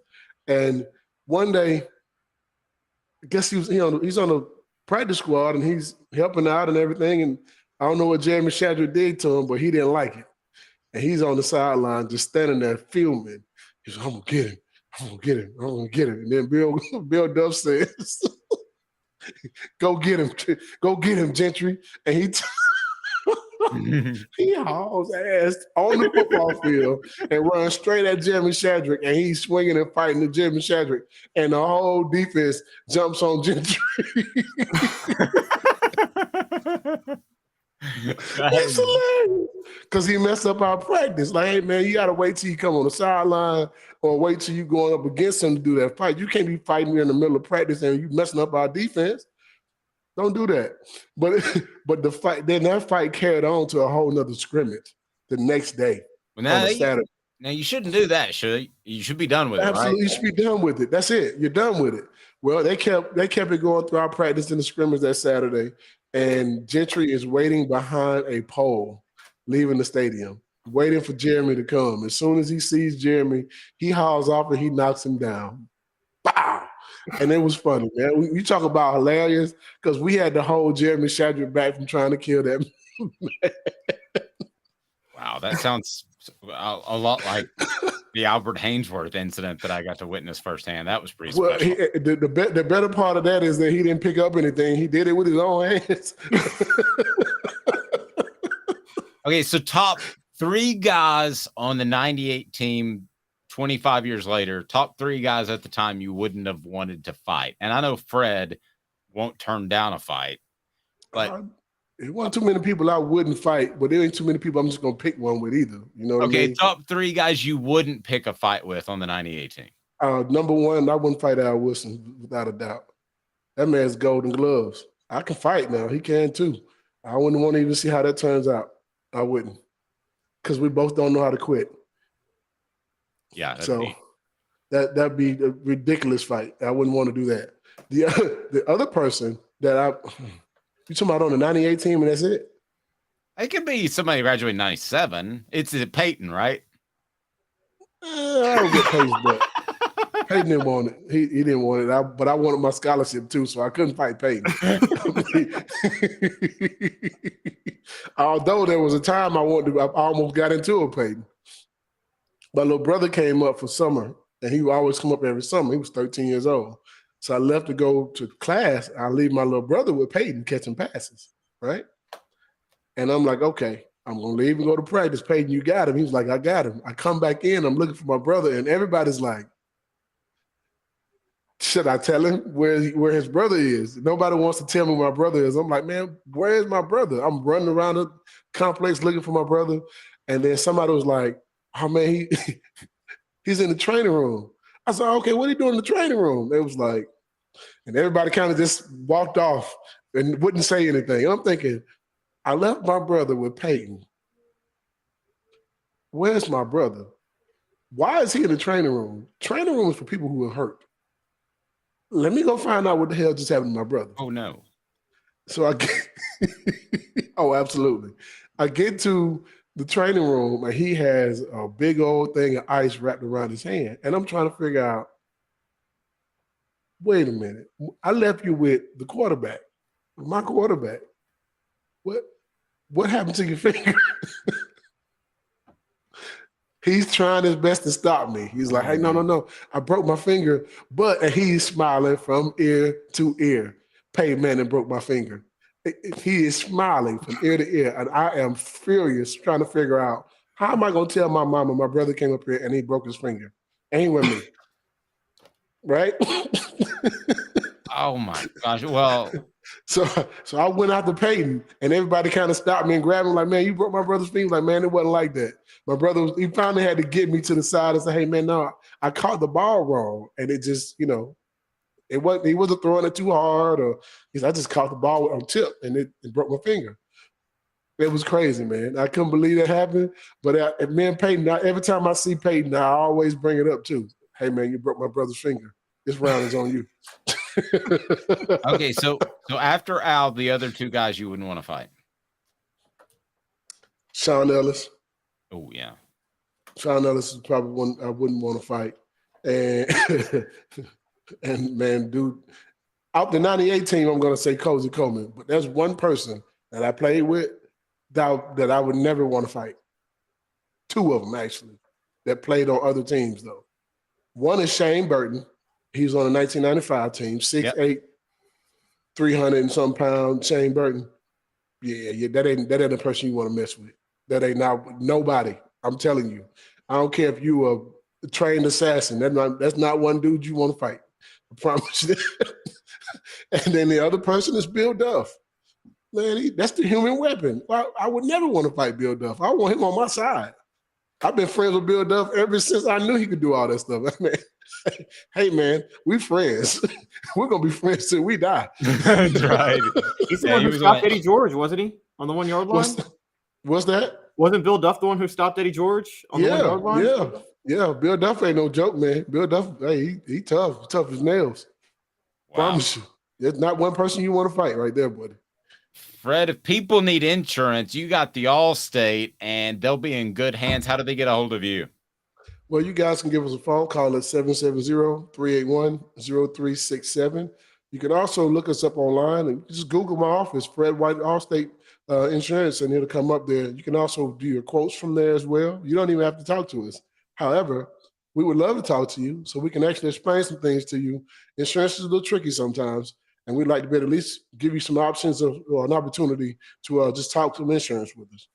And one day, I guess he's on the practice squad and he's helping out and everything. And I don't know what Jeremy Shadrick did to him, but he didn't like it. And he's on the sideline just standing there filming. He's like, I'm gonna get him. I'm gonna get him. I'm gonna get him. And then Bill Duff says, "Go get him. Go get him, Gentry." And he hauls ass on the football field and runs straight at Jeremy Shadrick, and he's swinging and fighting the Jeremy Shadrick, and the whole defense jumps on Gentry. It's hilarious because he messed up our practice. Like, hey man, you gotta wait till you come on the sideline or wait till you going up against him to do that fight. You can't be fighting in the middle of practice and you messing up our defense. Don't do that. But the fight, then that fight carried on to a whole nother scrimmage the next day. Well, now you shouldn't do that, should you? You should be done with Absolutely, it, right? you should be done with it. That's it. You're done with it. Well, they kept it going through our practice in the scrimmage that Saturday, and Gentry is waiting behind a pole, leaving the stadium, waiting for Jeremy to come. As soon as he sees Jeremy, he hauls off and he knocks him down. Bow! And it was funny, man. We talk about hilarious because we had to hold Jeremy Shadrick back from trying to kill that man. Wow, that sounds a lot like the Albert Hainsworth incident that I got to witness firsthand. That was pretty special. Well, the better part of that is that he didn't pick up anything. He did it with his own hands. Okay, so top 3 guys on the 98 team 25 years later, top 3 guys at the time you wouldn't have wanted to fight. And I know Fred won't turn down a fight, but it wasn't too many people I wouldn't fight, but there ain't too many people I'm just going to pick one with either. You know what I mean? Top 3 guys you wouldn't pick a fight with on the 98 team. Number 1, I wouldn't fight Al Wilson without a doubt. That man's golden gloves. I can fight now. He can too. I wouldn't want to even see how that turns out. I wouldn't. Because we both don't know how to quit. Yeah. That'd be a ridiculous fight. I wouldn't want to do that. The other person that you talking about on the 98 team and that's it? It could be somebody graduated in 97. It's Peyton, right? I don't get Peyton, but Peyton didn't want it. He didn't want it. But I wanted my scholarship too, so I couldn't fight Peyton. Although there was a time I almost got into it, Peyton. My little brother came up for summer, and he would always come up every summer. He was 13 years old. So I left to go to class. I leave my little brother with Peyton catching passes, right? And I'm like, okay, I'm going to leave and go to practice. Peyton, you got him. He's like, I got him. I come back in. I'm looking for my brother, and everybody's like, should I tell him where his brother is? Nobody wants to tell me where my brother is. I'm like, man, where is my brother? I'm running around the complex looking for my brother. And then somebody was like, oh, man, he's in the training room. I said, okay, what are you doing in the training room? It was like, and everybody kind of just walked off and wouldn't say anything. I'm thinking, I left my brother with Peyton. Where's my brother? Why is he in the training room? Training room is for people who are hurt. Let me go find out what the hell just happened to my brother. Oh, no. So I get, oh, absolutely. I get to the training room, and he has a big old thing of ice wrapped around his hand. And I'm trying to figure out, wait a minute. I left you with the quarterback, my quarterback. What happened to your finger? He's trying his best to stop me. He's like, hey, no. I broke my finger. And he's smiling from ear to ear. Peyton Manning broke my finger. He is smiling from ear to ear. And I am furious trying to figure out, how am I going to tell my mama my brother came up here and he broke his finger? And he with me. Right? Oh, my gosh. Well, so I went out to Peyton, and everybody kind of stopped me and grabbed me like, man, you broke my brother's finger. Like, man, it wasn't like that. My brother, he finally had to get me to the side and say, hey, man, no, I caught the ball wrong. And it just, he wasn't throwing it too hard, or I just caught the ball on tip, and it broke my finger. It was crazy, man. I couldn't believe that happened. But me and Peyton, every time I see Peyton, I always bring it up too. Hey, man, you broke my brother's finger. This round is on you. Okay, so after Al, the other 2 guys you wouldn't want to fight? Sean Ellis. Oh, yeah. Sean Ellis is probably one I wouldn't want to fight. And man, dude, out the 98 team, I'm going to say Cozy Coleman. But there's one person that I played with that I would never want to fight. 2 of them, actually, that played on other teams, though. One is Shane Burton. He was on the 1995 team, 6'8", 300 and some pounds, Shane Burton. Yeah, that ain't the person you want to mess with. That ain't nobody. I'm telling you. I don't care if you a trained assassin. That's not one dude you want to fight. I promise you. And then the other person is Bill Duff. Man, that's the human weapon. I would never want to fight Bill Duff. I want him on my side. I've been friends with Bill Duff ever since I knew he could do all that stuff. I mean, hey, man, we friends. We're going to be friends till we die. That's right. He's the one who stopped Eddie George, wasn't he? On the 1 yard line? What's that? Wasn't Bill Duff the one who stopped Eddie George on the 1 yard line? Yeah. Bill Duff ain't no joke, man. Bill Duff, hey, he tough. Tough as nails. Wow. Promise you. There's not one person you want to fight right there, buddy. Fred, if people need insurance, you got the Allstate, and they'll be in good hands. How do they get a hold of you? Well, you guys can give us a phone call at 770-381-0367. You can also look us up online and just Google my office, Fred White Allstate Insurance, and it'll come up there. You can also do your quotes from there as well. You don't even have to talk to us. However, we would love to talk to you so we can actually explain some things to you. Insurance is a little tricky sometimes, and we'd like to be able to at least give you some options or an opportunity to just talk some insurance with us.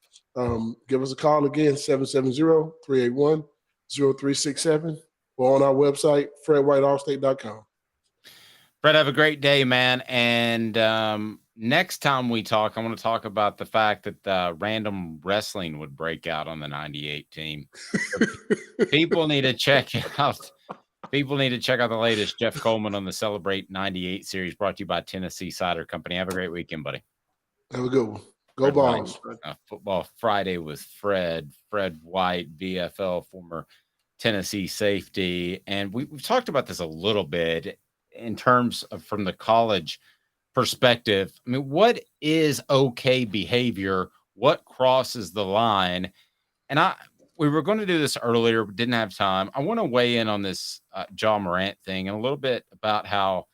Give us a call again, 770-381-0367, or on our website, fredwhiteallstate.com. Fred, have a great day, man. And next time we talk, I want to talk about the fact that random wrestling would break out on the 98 team. People need to check it out. People need to check out the latest Jeff Coleman on the Celebrate 98 series, brought to you by Tennessee Cider Company. Have a great weekend, buddy. Have a good one. Go Balls. Football Friday with Fred White, VFL, former Tennessee safety. And we've talked about this a little bit in terms of from the college perspective. I mean, what is okay behavior? What crosses the line? And we were going to do this earlier, but didn't have time. I want to weigh in on this Ja Morant thing and a little bit about how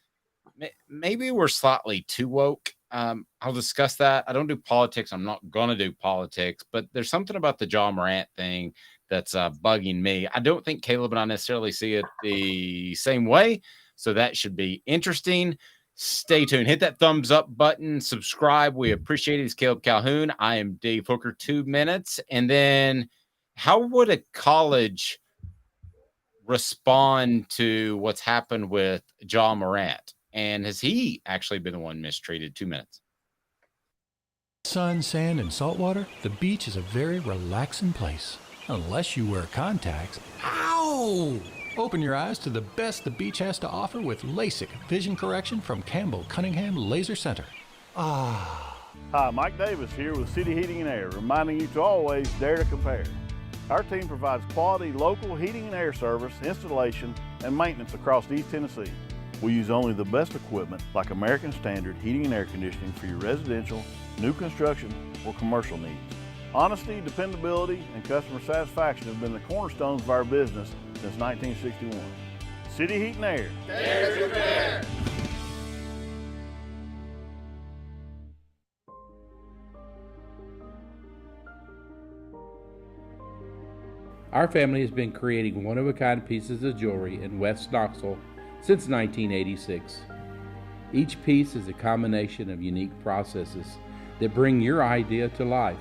maybe we're slightly too woke. I'll discuss that. I don't do politics. I'm not going to do politics, but there's something about the Ja Morant thing that's bugging me. I don't think Caleb and I necessarily see it the same way, so that should be interesting. Stay tuned. Hit that thumbs up button. Subscribe. We appreciate it. It's Caleb Calhoun. I am Dave Hooker. 2 minutes. And then how would a college respond to what's happened with Ja Morant? And has he actually been the one mistreated? 2 minutes. Sun, sand, and salt water, the beach is a very relaxing place. Unless you wear contacts. Ow! Open your eyes to the best the beach has to offer with LASIK vision correction from Campbell Cunningham Laser Center. Ah. Hi, Mike Davis here with City Heating and Air, reminding you to always dare to compare. Our team provides quality local heating and air service, installation, and maintenance across East Tennessee. We use only the best equipment like American Standard heating and air conditioning for your residential, new construction, or commercial needs. Honesty, dependability, and customer satisfaction have been the cornerstones of our business since 1961. City Heat and Air. Dare to compare. Our family has been creating one-of-a-kind pieces of jewelry in West Knoxville since 1986. Each piece is a combination of unique processes that bring your idea to life.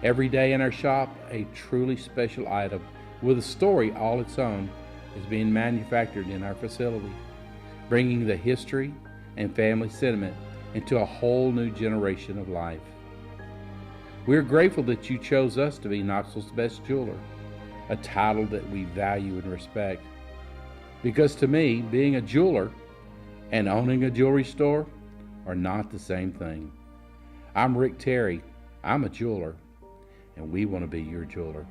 Every day in our shop, a truly special item with a story all its own is being manufactured in our facility, bringing the history and family sentiment into a whole new generation of life. We're grateful that you chose us to be Knoxville's best jeweler, a title that we value and respect. Because to me, being a jeweler and owning a jewelry store are not the same thing. I'm Rick Terry. I'm a jeweler, and we want to be your jeweler.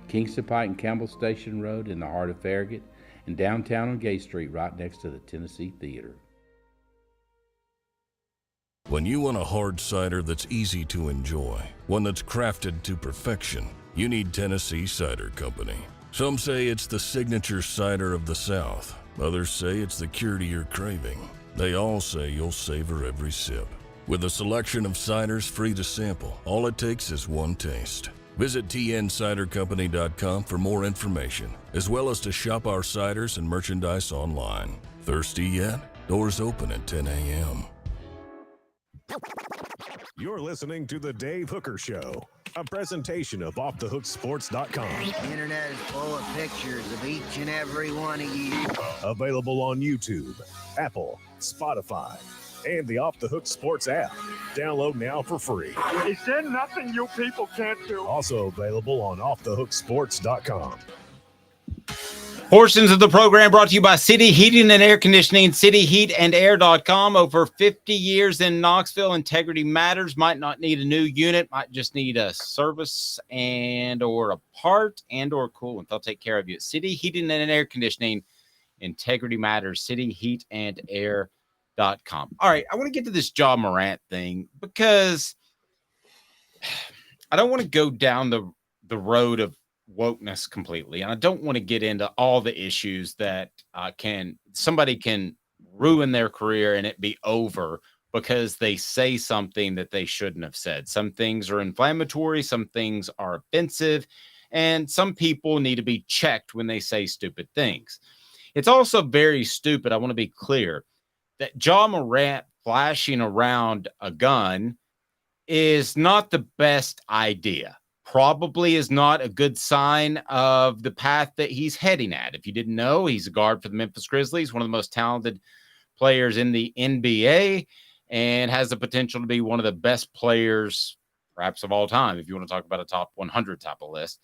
Kingston Pike and Campbell Station Road in the heart of Farragut, and downtown on Gay Street right next to the Tennessee Theater. When you want a hard cider that's easy to enjoy, one that's crafted to perfection, you need Tennessee Cider Company. Some say it's the signature cider of the South. Others say it's the cure to your craving. They all say you'll savor every sip. With a selection of ciders free to sample, all it takes is one taste. Visit tncidercompany.com for more information, as well as to shop our ciders and merchandise online. Thirsty yet? Doors open at 10 a.m. You're listening to The Dave Hooker Show, a presentation of OffTheHookSports.com. The internet is full of pictures of each and every one of you. Available on YouTube, Apple, Spotify, and the Off the Hook Sports app. Download now for free. Is there nothing you people can't do? Also available on OffTheHookSports.com. Portions of the program brought to you by City Heating and Air Conditioning, cityheatandair.com. Over 50 years in Knoxville, integrity matters. Might not need a new unit, might just need a service and or a part and or coolant. They'll take care of you. City Heating and Air Conditioning, integrity matters, cityheatandair.com. All right, I want to get to this Ja Morant thing because I don't want to go down the road of wokeness completely, and I don't want to get into all the issues that somebody can ruin their career and it be over because they say something that they shouldn't have said. Some things are inflammatory, some things are offensive, and some people need to be checked when they say stupid things. It's also very stupid, I want to be clear, that Ja Morant flashing around a gun is not the best idea. Probably is not a good sign of the path that he's heading at. If you didn't know, he's a guard for the Memphis Grizzlies, one of the most talented players in the NBA, and has the potential to be one of the best players, perhaps of all time, if you want to talk about a top 100 type of list.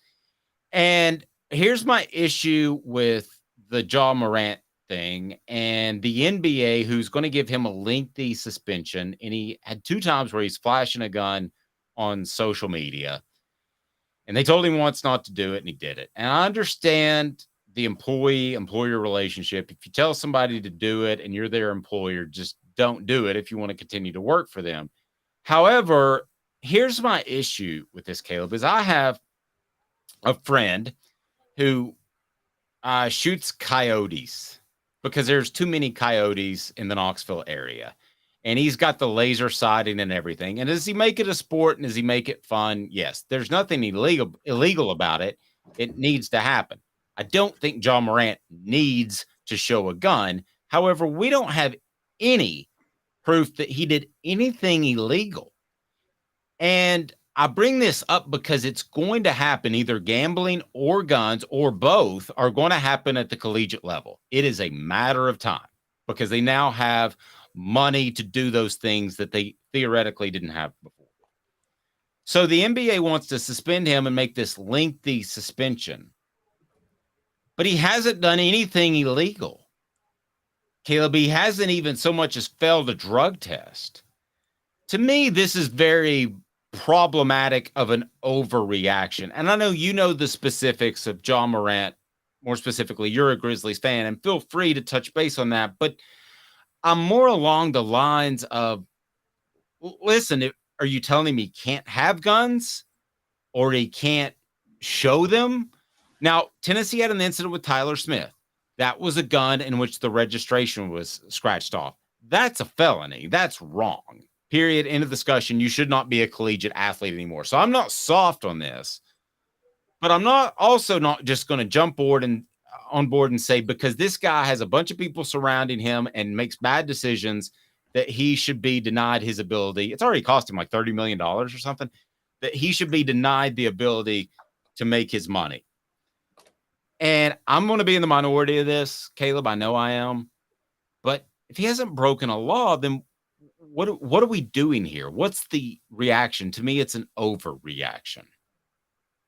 And here's my issue with the Ja Morant thing and the NBA, who's going to give him a lengthy suspension. And he had 2 times where he's flashing a gun on social media. And they told him once not to do it, and he did it. And I understand the employee-employer relationship. If you tell somebody to do it and you're their employer, just don't do it if you want to continue to work for them. However, here's my issue with this, Caleb, is I have a friend who shoots coyotes because there's too many coyotes in the Knoxville area. And he's got the laser sighting and everything. And does he make it a sport and does he make it fun? Yes. There's nothing illegal about it. It needs to happen. I don't think Ja Morant needs to show a gun. However, we don't have any proof that he did anything illegal. And I bring this up because it's going to happen. Either gambling or guns or both are going to happen at the collegiate level. It is a matter of time because they now have money to do those things that they theoretically didn't have before. So the NBA wants to suspend him and make this lengthy suspension, but he hasn't done anything illegal. Caleb, he hasn't even so much as failed a drug test. To me, this is very problematic of an overreaction. And I know you know the specifics of Ja Morant. More specifically, you're a Grizzlies fan, and feel free to touch base on that. But I'm more along the lines of, listen, are you telling him he can't have guns or he can't show them? Now, Tennessee had an incident with Tyler Smith. That was a gun in which the registration was scratched off. That's a felony. That's wrong. Period. End of discussion. You should not be a collegiate athlete anymore. So I'm not soft on this, but I'm not just going to jump on board and say, because this guy has a bunch of people surrounding him and makes bad decisions, that he should be denied his ability. It's already cost him like $30 million or something, that he should be denied the ability to make his money. And I'm going to be in the minority of this, Caleb. I know I am. But if he hasn't broken a law, then what are we doing here? What's the reaction? To me, it's an overreaction.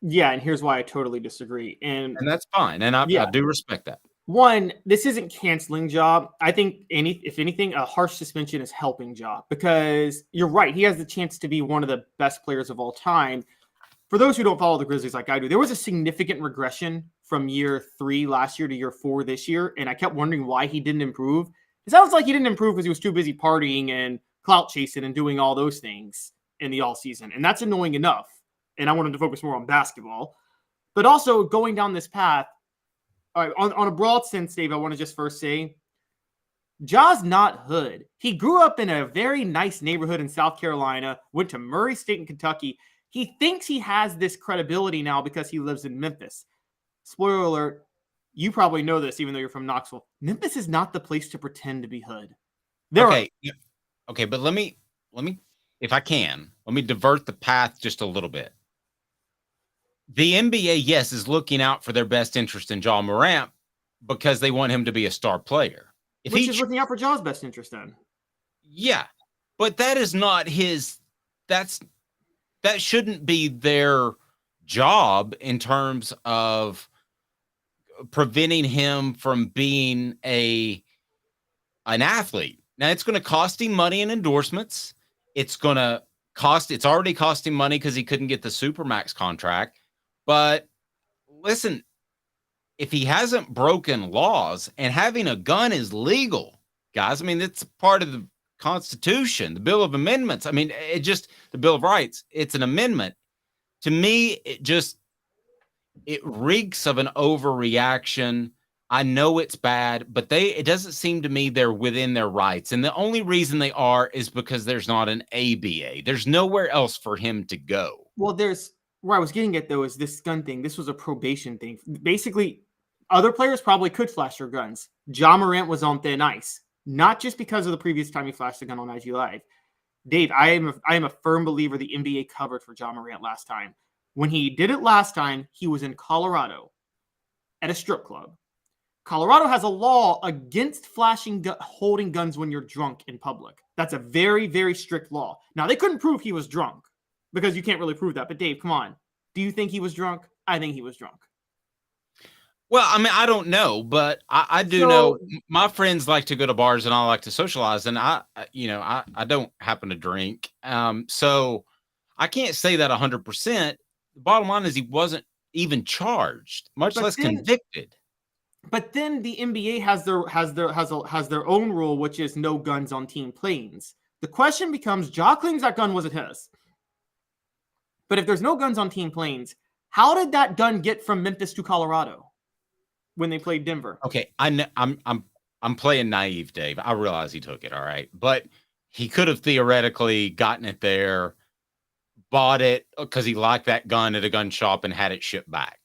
Yeah, and here's why I totally disagree. And that's fine. And I do respect that. One, this isn't canceling Ja. I think if anything, a harsh suspension is helping Ja, because you're right. He has the chance to be one of the best players of all time. For those who don't follow the Grizzlies like I do, there was a significant regression from year 3 last year to year 4 this year. And I kept wondering why he didn't improve. It sounds like he didn't improve because he was too busy partying and clout chasing and doing all those things in the all season. And that's annoying enough. And I wanted to focus more on basketball. But also going down this path, all right, on a broad sense, Dave, I want to just first say, Ja's not hood. He grew up in a very nice neighborhood in South Carolina, went to Murray State in Kentucky. He thinks he has this credibility now because he lives in Memphis. Spoiler alert, you probably know this even though you're from Knoxville. Memphis is not the place to pretend to be hood. Okay, but let me, if I can, let me divert the path just a little bit. The NBA, yes, is looking out for their best interest in Ja Morant because they want him to be a star player. Which is looking out for Ja's best interest then. Yeah, but that is not that shouldn't be their job in terms of preventing him from being an athlete. Now it's going to cost him money in endorsements. It's already costing money because he couldn't get the Supermax contract. But listen, if he hasn't broken laws, and having a gun is legal, guys, I mean, it's part of the Constitution, the Bill of Amendments. I mean, the Bill of Rights, it's an amendment. To me, it reeks of an overreaction. I know it's bad, but it doesn't seem to me they're within their rights. And the only reason they are is because there's not an ABA. There's nowhere else for him to go. Well, where I was getting at, though, is this gun thing. This was a probation thing. Basically, other players probably could flash their guns. Ja Morant was on thin ice, not just because of the previous time he flashed a gun on IG Live. Dave, I am a firm believer the NBA covered for Ja Morant last time. When he did it last time, he was in Colorado at a strip club. Colorado has a law against holding guns when you're drunk in public. That's a very, very strict law. Now, they couldn't prove he was drunk because you can't really prove that. But Dave, come on. Do you think he was drunk? I think he was drunk. Well, I mean, I don't know, but I do know my friends like to go to bars and I like to socialize, and I don't happen to drink. So I can't say that 100%. The bottom line is he wasn't even charged, much less convicted. But then the NBA has their own rule, which is no guns on team planes. The question becomes, Ja claims that gun wasn't his. But if there's no guns on team planes, how did that gun get from Memphis to Colorado when they played Denver? Okay, I'm playing naive, Dave. I realize he took it, all right, but he could have theoretically gotten it there, bought it because he liked that gun at a gun shop, and had it shipped back.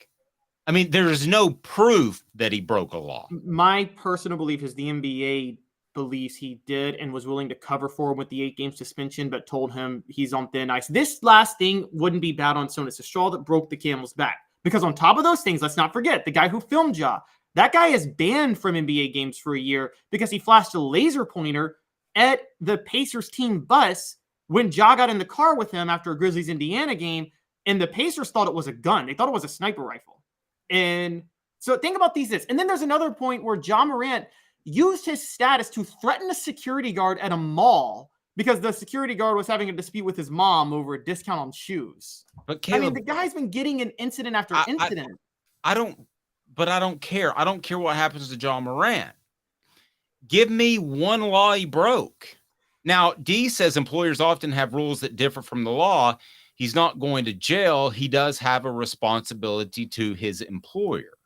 I mean, there is no proof that he broke a law. My personal belief is the NBA believes he did and was willing to cover for him with the 8-game suspension, but told him he's on thin ice. This last thing wouldn't be bad on Son. It's a straw that broke the camel's back. Because on top of those things, let's not forget, the guy who filmed Ja, that guy is banned from NBA games for a year because he flashed a laser pointer at the Pacers team bus when Ja got in the car with him after a Grizzlies-Indiana game, and the Pacers thought it was a gun. They thought it was a sniper rifle. And so think about these. And then there's another point where Ja Morant used his status to threaten a security guard at a mall because the security guard was having a dispute with his mom over a discount on shoes. But Caleb, I mean, the guy's been getting an incident after incident. I don't care. I don't care what happens to Ja Morant. Give me one law he broke. Now, D says employers often have rules that differ from the law. He's not going to jail. He does have a responsibility to his employer.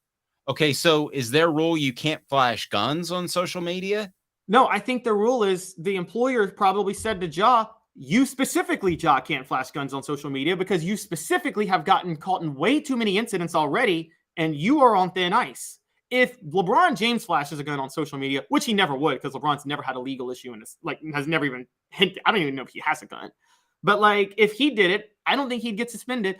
Okay, so is their rule you can't flash guns on social media? No, I think the rule is the employer probably said to Ja, you specifically, Ja, can't flash guns on social media because you specifically have gotten caught in way too many incidents already, and you are on thin ice. If LeBron James flashes a gun on social media, which he never would because LeBron's never had a legal issue and has never even hinted. I don't even know if he has a gun. But if he did it, I don't think he'd get suspended.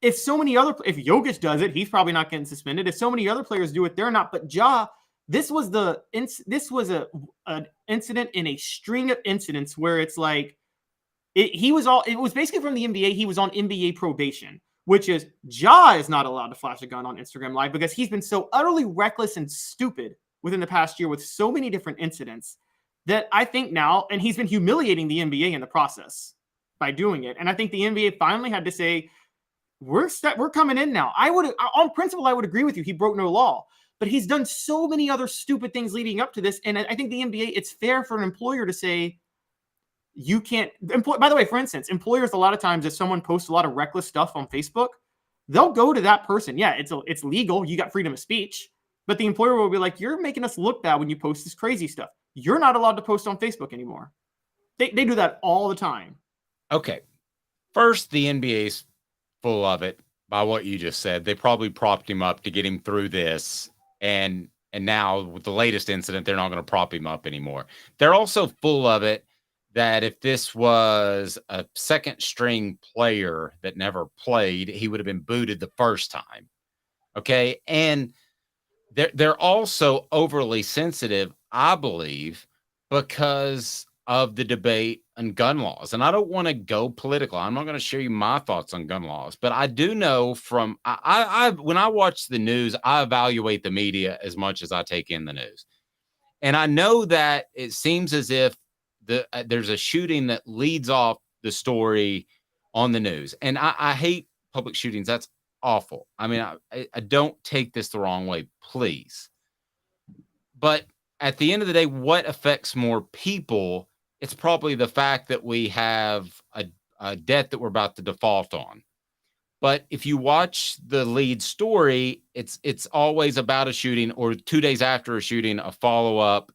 If Jokic does it, he's probably not getting suspended. If so many other players do it, they're not. But Ja, this was an incident in a string of incidents where it's like it was basically from the NBA. He was on NBA probation, which is Ja is not allowed to flash a gun on Instagram Live because he's been so utterly reckless and stupid within the past year with so many different incidents that I think now, and he's been humiliating the NBA in the process by doing it. And I think the NBA finally had to say, we're coming in now. On principle, I would agree with you. He broke no law, but he's done so many other stupid things leading up to this. And I think the NBA, it's fair for an employer to say, you can't by the way, for instance, employers, a lot of times, if someone posts a lot of reckless stuff on Facebook, they'll go to that person. Yeah, it's legal. You got freedom of speech, but the employer will be like, you're making us look bad when you post this crazy stuff. You're not allowed to post on Facebook anymore. They do that all the time. Okay. First, the NBA's full of it by what you just said. They probably propped him up to get him through this. And now with the latest incident, they're not going to prop him up anymore. They're also full of it that if this was a second string player that never played, he would have been booted the first time. Okay. And they're also overly sensitive, I believe, because of the debate on gun laws. And I don't want to go political. I'm not going to share you my thoughts on gun laws, but I do know from when I watch the news, I evaluate the media as much as I take in the news. And I know that it seems as if there's a shooting that leads off the story on the news. And I hate public shootings. That's awful. I mean, I don't take this the wrong way, please. But at the end of the day, what affects more people? It's probably the fact that we have a debt that we're about to default on. But if you watch the lead story, it's always about a shooting or 2 days after a shooting, a follow-up.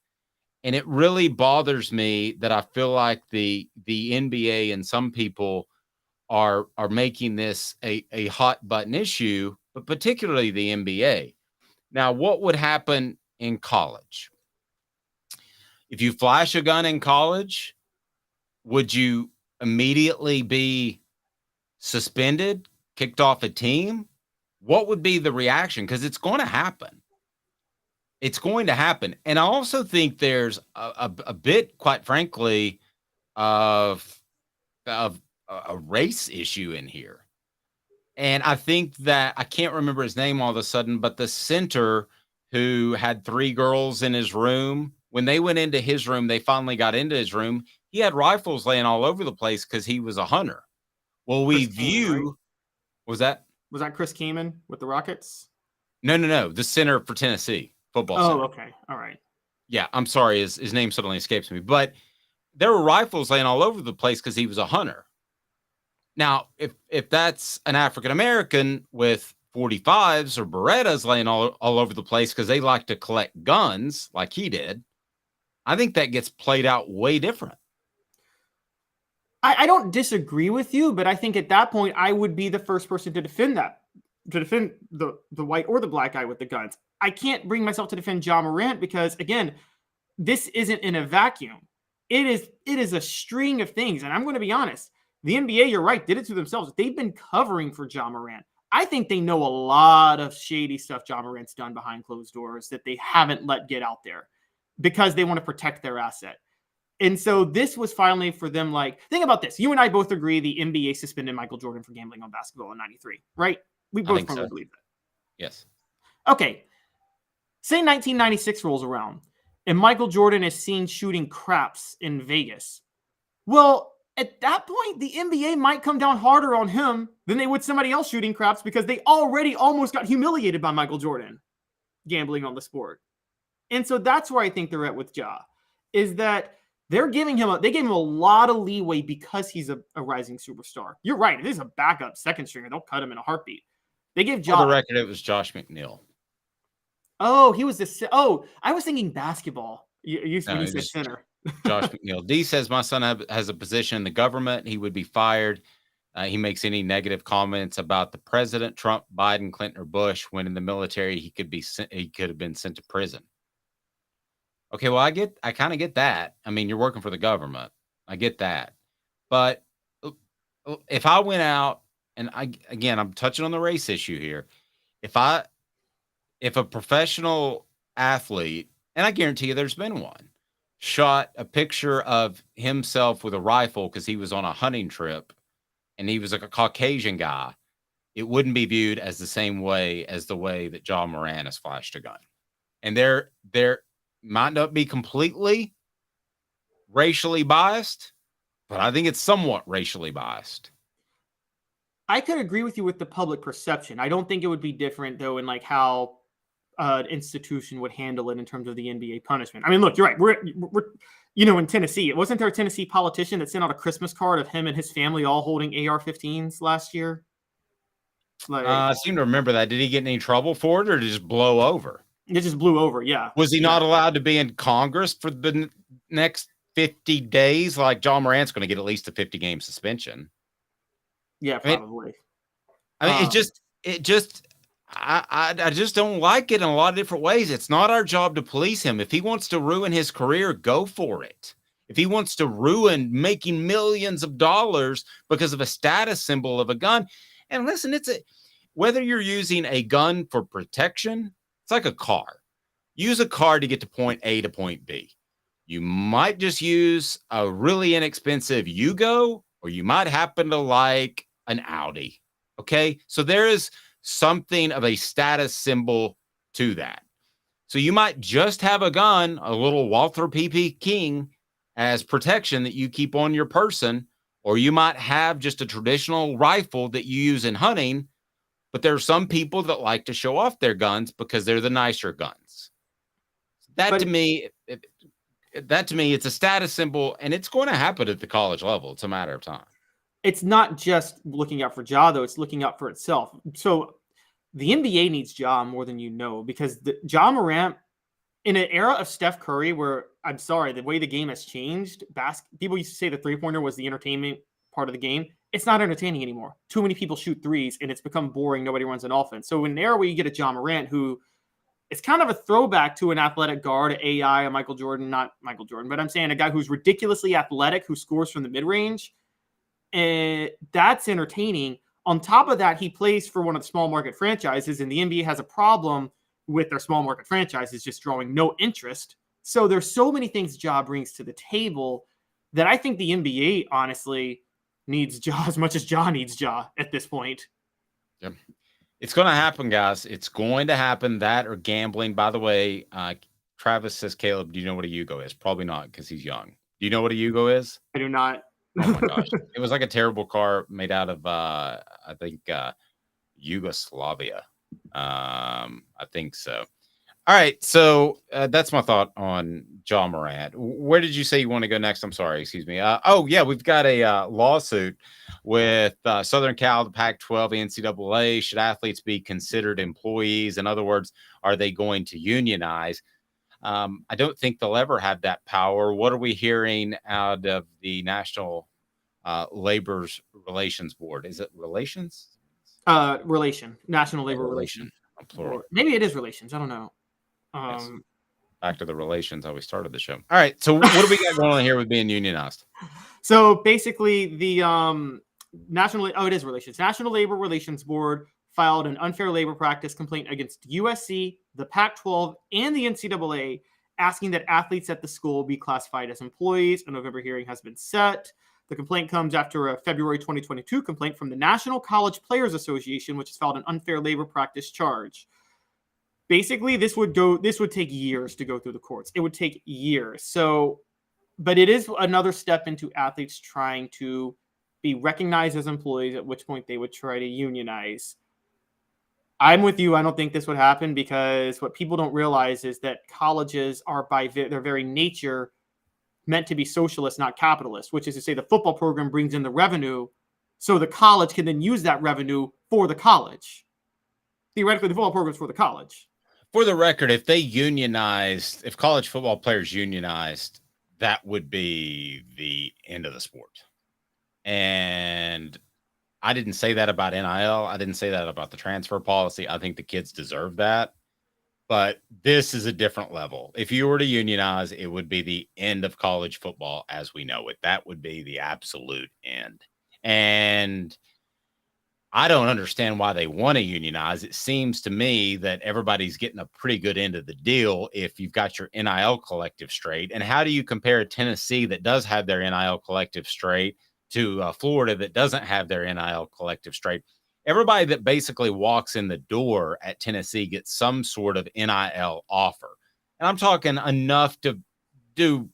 And it really bothers me that I feel like the NBA and some people are making this a hot button issue, but particularly the NBA. Now, what would happen in college? If you flash a gun in college, would you immediately be suspended, kicked off a team? What would be the reaction? Because it's going to happen. It's going to happen. And I also think there's a bit, quite frankly, of a race issue in here. And I think that I can't remember his name all of a sudden, but the center who had 3 girls in his room, when they went into his room, they finally got into his room. He had rifles laying all over the place because he was a hunter. Well, we view, was that Chris Kaman with the Rockets? No. The center for Tennessee football. Oh, center. okay. All right. Yeah, I'm sorry. His name suddenly escapes me, but there were rifles laying all over the place because he was a hunter. Now, if that's an African-American with 45s or Berettas laying all over the place because they like to collect guns like he did, I think that gets played out way different. I don't disagree with you, but I think at that point, I would be the first person to defend the white or the black guy with the guns. I can't bring myself to defend Ja Morant because, again, this isn't in a vacuum. It is a string of things. And I'm going to be honest. The NBA, you're right, did it to themselves. They've been covering for Ja Morant. I think they know a lot of shady stuff Ja Morant's done behind closed doors that they haven't let get out there because they want to protect their asset. And so this was finally for them, like, think about this. You and I both agree the NBA suspended Michael Jordan for gambling on basketball in 93, right? We both probably believe that. Yes. Okay. Say 1996 rolls around and Michael Jordan is seen shooting craps in Vegas. Well, at that point, the NBA might come down harder on him than they would somebody else shooting craps because they already almost got humiliated by Michael Jordan gambling on the sport. And so that's where I think they're at with Ja, is that they gave him a lot of leeway because he's a rising superstar. You're right. If he's a backup second stringer, they'll cut him in a heartbeat. They gave Ja. For the record, it was Josh McNeil. Oh, he was I was thinking basketball. You said center. Josh McNeil. D says, my son has a position in the government. He would be fired. He makes any negative comments about the president, Trump, Biden, Clinton, or Bush. When in the military, he could have been sent to prison. Okay, well, I kind of get that. I mean, you're working for the government. I get that. But if I went out and I'm touching on the race issue here. If a professional athlete, and I guarantee you there's been one, shot a picture of himself with a rifle because he was on a hunting trip and he was a Caucasian guy, it wouldn't be viewed as the same way as the way that Ja Morant has flashed a gun. And there might not be completely racially biased, but I think it's somewhat racially biased. I could agree with you with the public perception. I don't think it would be different, though, in like how an institution would handle it in terms of the NBA punishment. I mean, look, you're right. We're in Tennessee. Wasn't there a Tennessee politician that sent out a Christmas card of him and his family all holding AR-15s last year? I seem to remember that. Did he get in any trouble for it, or did it just blow over? It just blew over, yeah. Was he not allowed to be in Congress for the next 50 days? Like Ja Morant's going to get at least a 50-game suspension. Yeah, probably. I mean, I just don't like it in a lot of different ways. It's not our job to police him. If he wants to ruin his career, go for it. If he wants to ruin making millions of dollars because of a status symbol of a gun, and listen, whether you're using a gun for protection, it's like a car. Use a car to get to point A to point B. You might just use a really inexpensive Yugo, or you might happen to like an Audi. Okay, so there is something of a status symbol to that. So you might just have a gun, a little Walther P.P. King, as protection that you keep on your person, or you might have just a traditional rifle that you use in hunting. But there are some people that like to show off their guns because they're the nicer guns. To me, it's a status symbol, and it's going to happen at the college level. It's a matter of time. It's not just looking out for Ja, though. It's looking out for itself. So the NBA needs Ja more than you know, because Ja Morant, in an era of Steph Curry, where, I'm sorry, the way the game has changed, people used to say the three-pointer was the entertainment part of the game. It's not entertaining anymore. Too many people shoot threes, and it's become boring. Nobody runs an offense. So in an era where you get a Ja Morant, who it's kind of a throwback to an athletic guard, AI, a Michael Jordan, not Michael Jordan, but I'm saying a guy who's ridiculously athletic, who scores from the mid-range, and that's entertaining. On top of that, he plays for one of the small market franchises, and the NBA has a problem with their small market franchises just drawing no interest. So there's so many things Ja brings to the table that I think the NBA honestly needs Ja as much as Ja needs Ja at this point. Yep. It's going to happen, guys. It's going to happen. That or gambling. By the way, Travis says, Caleb, do you know what a Yugo is? Probably not, because he's young. Do you know what a Yugo is? I do not. Oh my gosh. It was like a terrible car made out of, I think, Yugoslavia. I think so. All right. So that's my thought on Ja Morant. Where did you say you want to go next? I'm sorry. Excuse me. We've got a lawsuit with Southern Cal, the Pac-12, NCAA. Should athletes be considered employees? In other words, are they going to unionize? I don't think they'll ever have that power. What are we hearing out of the National Labor Relations Board? Is it relations? National Labor Relations. Plural. Maybe it is relations. I don't know. Yes. Back to the relations, how we started the show. All right. So what do we got going on here with being unionized? So basically the it is relations. National Labor Relations Board filed an unfair labor practice complaint against USC, the Pac-12, and the NCAA, asking that athletes at the school be classified as employees. A November hearing has been set. The complaint comes after a February 2022 complaint from the National College Players Association, which has filed an unfair labor practice charge. Basically, this would take years to go through the courts. It would take years. So, but it is another step into athletes trying to be recognized as employees, at which point they would try to unionize. I'm with you. I don't think this would happen, because what people don't realize is that colleges are by their very nature meant to be socialist, not capitalist, which is to say the football program brings in the revenue so the college can then use that revenue for the college. Theoretically, the football program is for the college. For the record, if they unionized, if college football players unionized, that would be the end of the sport. And I didn't say that about NIL. I didn't say that about the transfer policy. I think the kids deserve that. But this is a different level. If you were to unionize, it would be the end of college football as we know it. That would be the absolute end. And I don't understand why they want to unionize. It seems to me that everybody's getting a pretty good end of the deal if you've got your NIL collective straight. And how do you compare Tennessee that does have their NIL collective straight to Florida that doesn't have their NIL collective straight? Everybody that basically walks in the door at Tennessee gets some sort of NIL offer. And I'm talking enough to do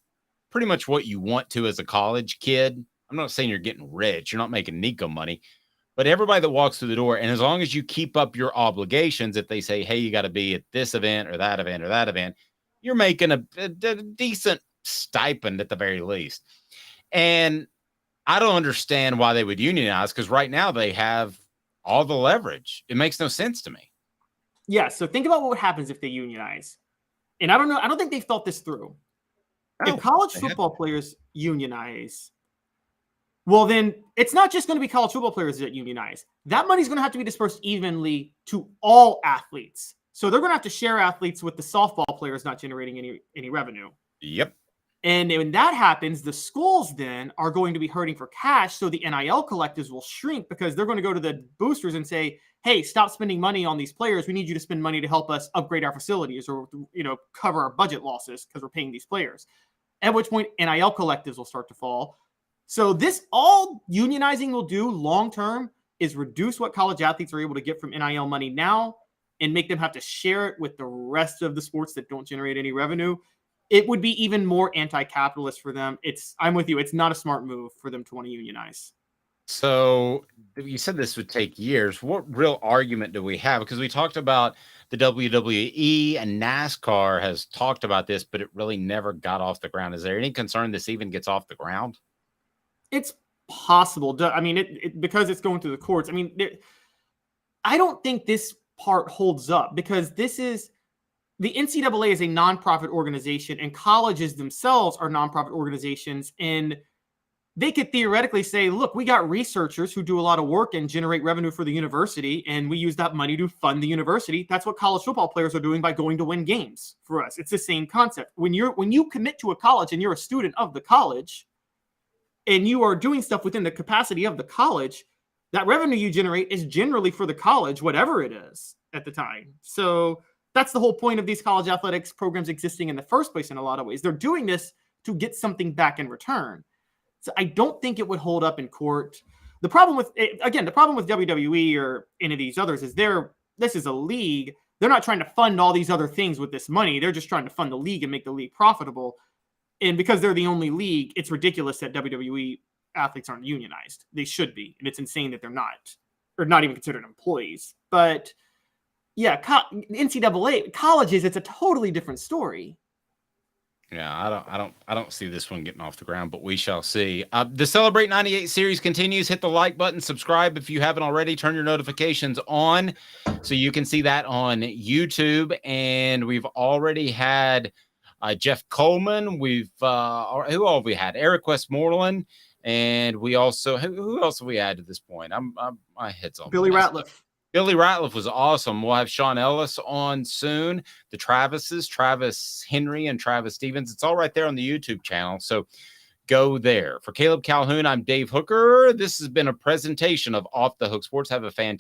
pretty much what you want to as a college kid. I'm not saying you're getting rich. You're not making Nico money. But everybody that walks through the door, and as long as you keep up your obligations, if they say, hey, you got to be at this event or that event or that event, you're making a decent stipend at the very least. And I don't understand why they would unionize, because right now they have all the leverage. It makes no sense to me. Yeah, so think about what happens if they unionize. And I don't know, I don't think they've thought this through. If college football players unionize, Well, then it's not just going to be college football players that unionize. That money is going to have to be dispersed evenly to all athletes. So they're going to have to share athletes with the softball players not generating any revenue. Yep. And when that happens, the schools then are going to be hurting for cash. So the NIL collectives will shrink because they're going to go to the boosters and say, hey, stop spending money on these players. We need you to spend money to help us upgrade our facilities or, cover our budget losses because we're paying these players. At which point NIL collectives will start to fall. So this all unionizing will do long-term is reduce what college athletes are able to get from NIL money now and make them have to share it with the rest of the sports that don't generate any revenue. It would be even more anti-capitalist for them. I'm with you. It's not a smart move for them to want to unionize. So you said this would take years. What real argument do we have? Because we talked about the WWE and NASCAR has talked about this, but it really never got off the ground. Is there any concern this even gets off the ground? It's possible. I mean, because it's going through the courts. I mean, I don't think this part holds up because the NCAA is a nonprofit organization and colleges themselves are nonprofit organizations. And they could theoretically say, look, we got researchers who do a lot of work and generate revenue for the university, and we use that money to fund the university. That's what college football players are doing by going to win games for us. It's the same concept. When you commit to a college and you're a student of the college and you are doing stuff within the capacity of the college, that revenue you generate is generally for the college, whatever it is at the time. So that's the whole point of these college athletics programs existing in the first place in a lot of ways. They're doing this to get something back in return. So I don't think it would hold up in court. The problem with WWE or any of these others is this is a league. They're not trying to fund all these other things with this money. They're just trying to fund the league and make the league profitable. And because they're the only league, it's ridiculous that WWE athletes aren't unionized. They should be. And it's insane that they're not, or not even considered employees. But yeah, NCAA colleges, it's a totally different story. Yeah, I don't see this one getting off the ground, but we shall see. The Celebrate 98 series continues. Hit the like button, subscribe if you haven't already. Turn your notifications on so you can see that on YouTube. And we've already had Jeff Coleman. Who all have we had? Eric Westmoreland, and we also who else have we had at this point? My head's on. Billy Ratliff. Billy Ratliff was awesome. We'll have Sean Ellis on soon. The Travises, Travis Henry and Travis Stevens. It's all right there on the YouTube channel. So go there. For Caleb Calhoun, I'm Dave Hooker. This has been a presentation of Off the Hook Sports. Have a fantastic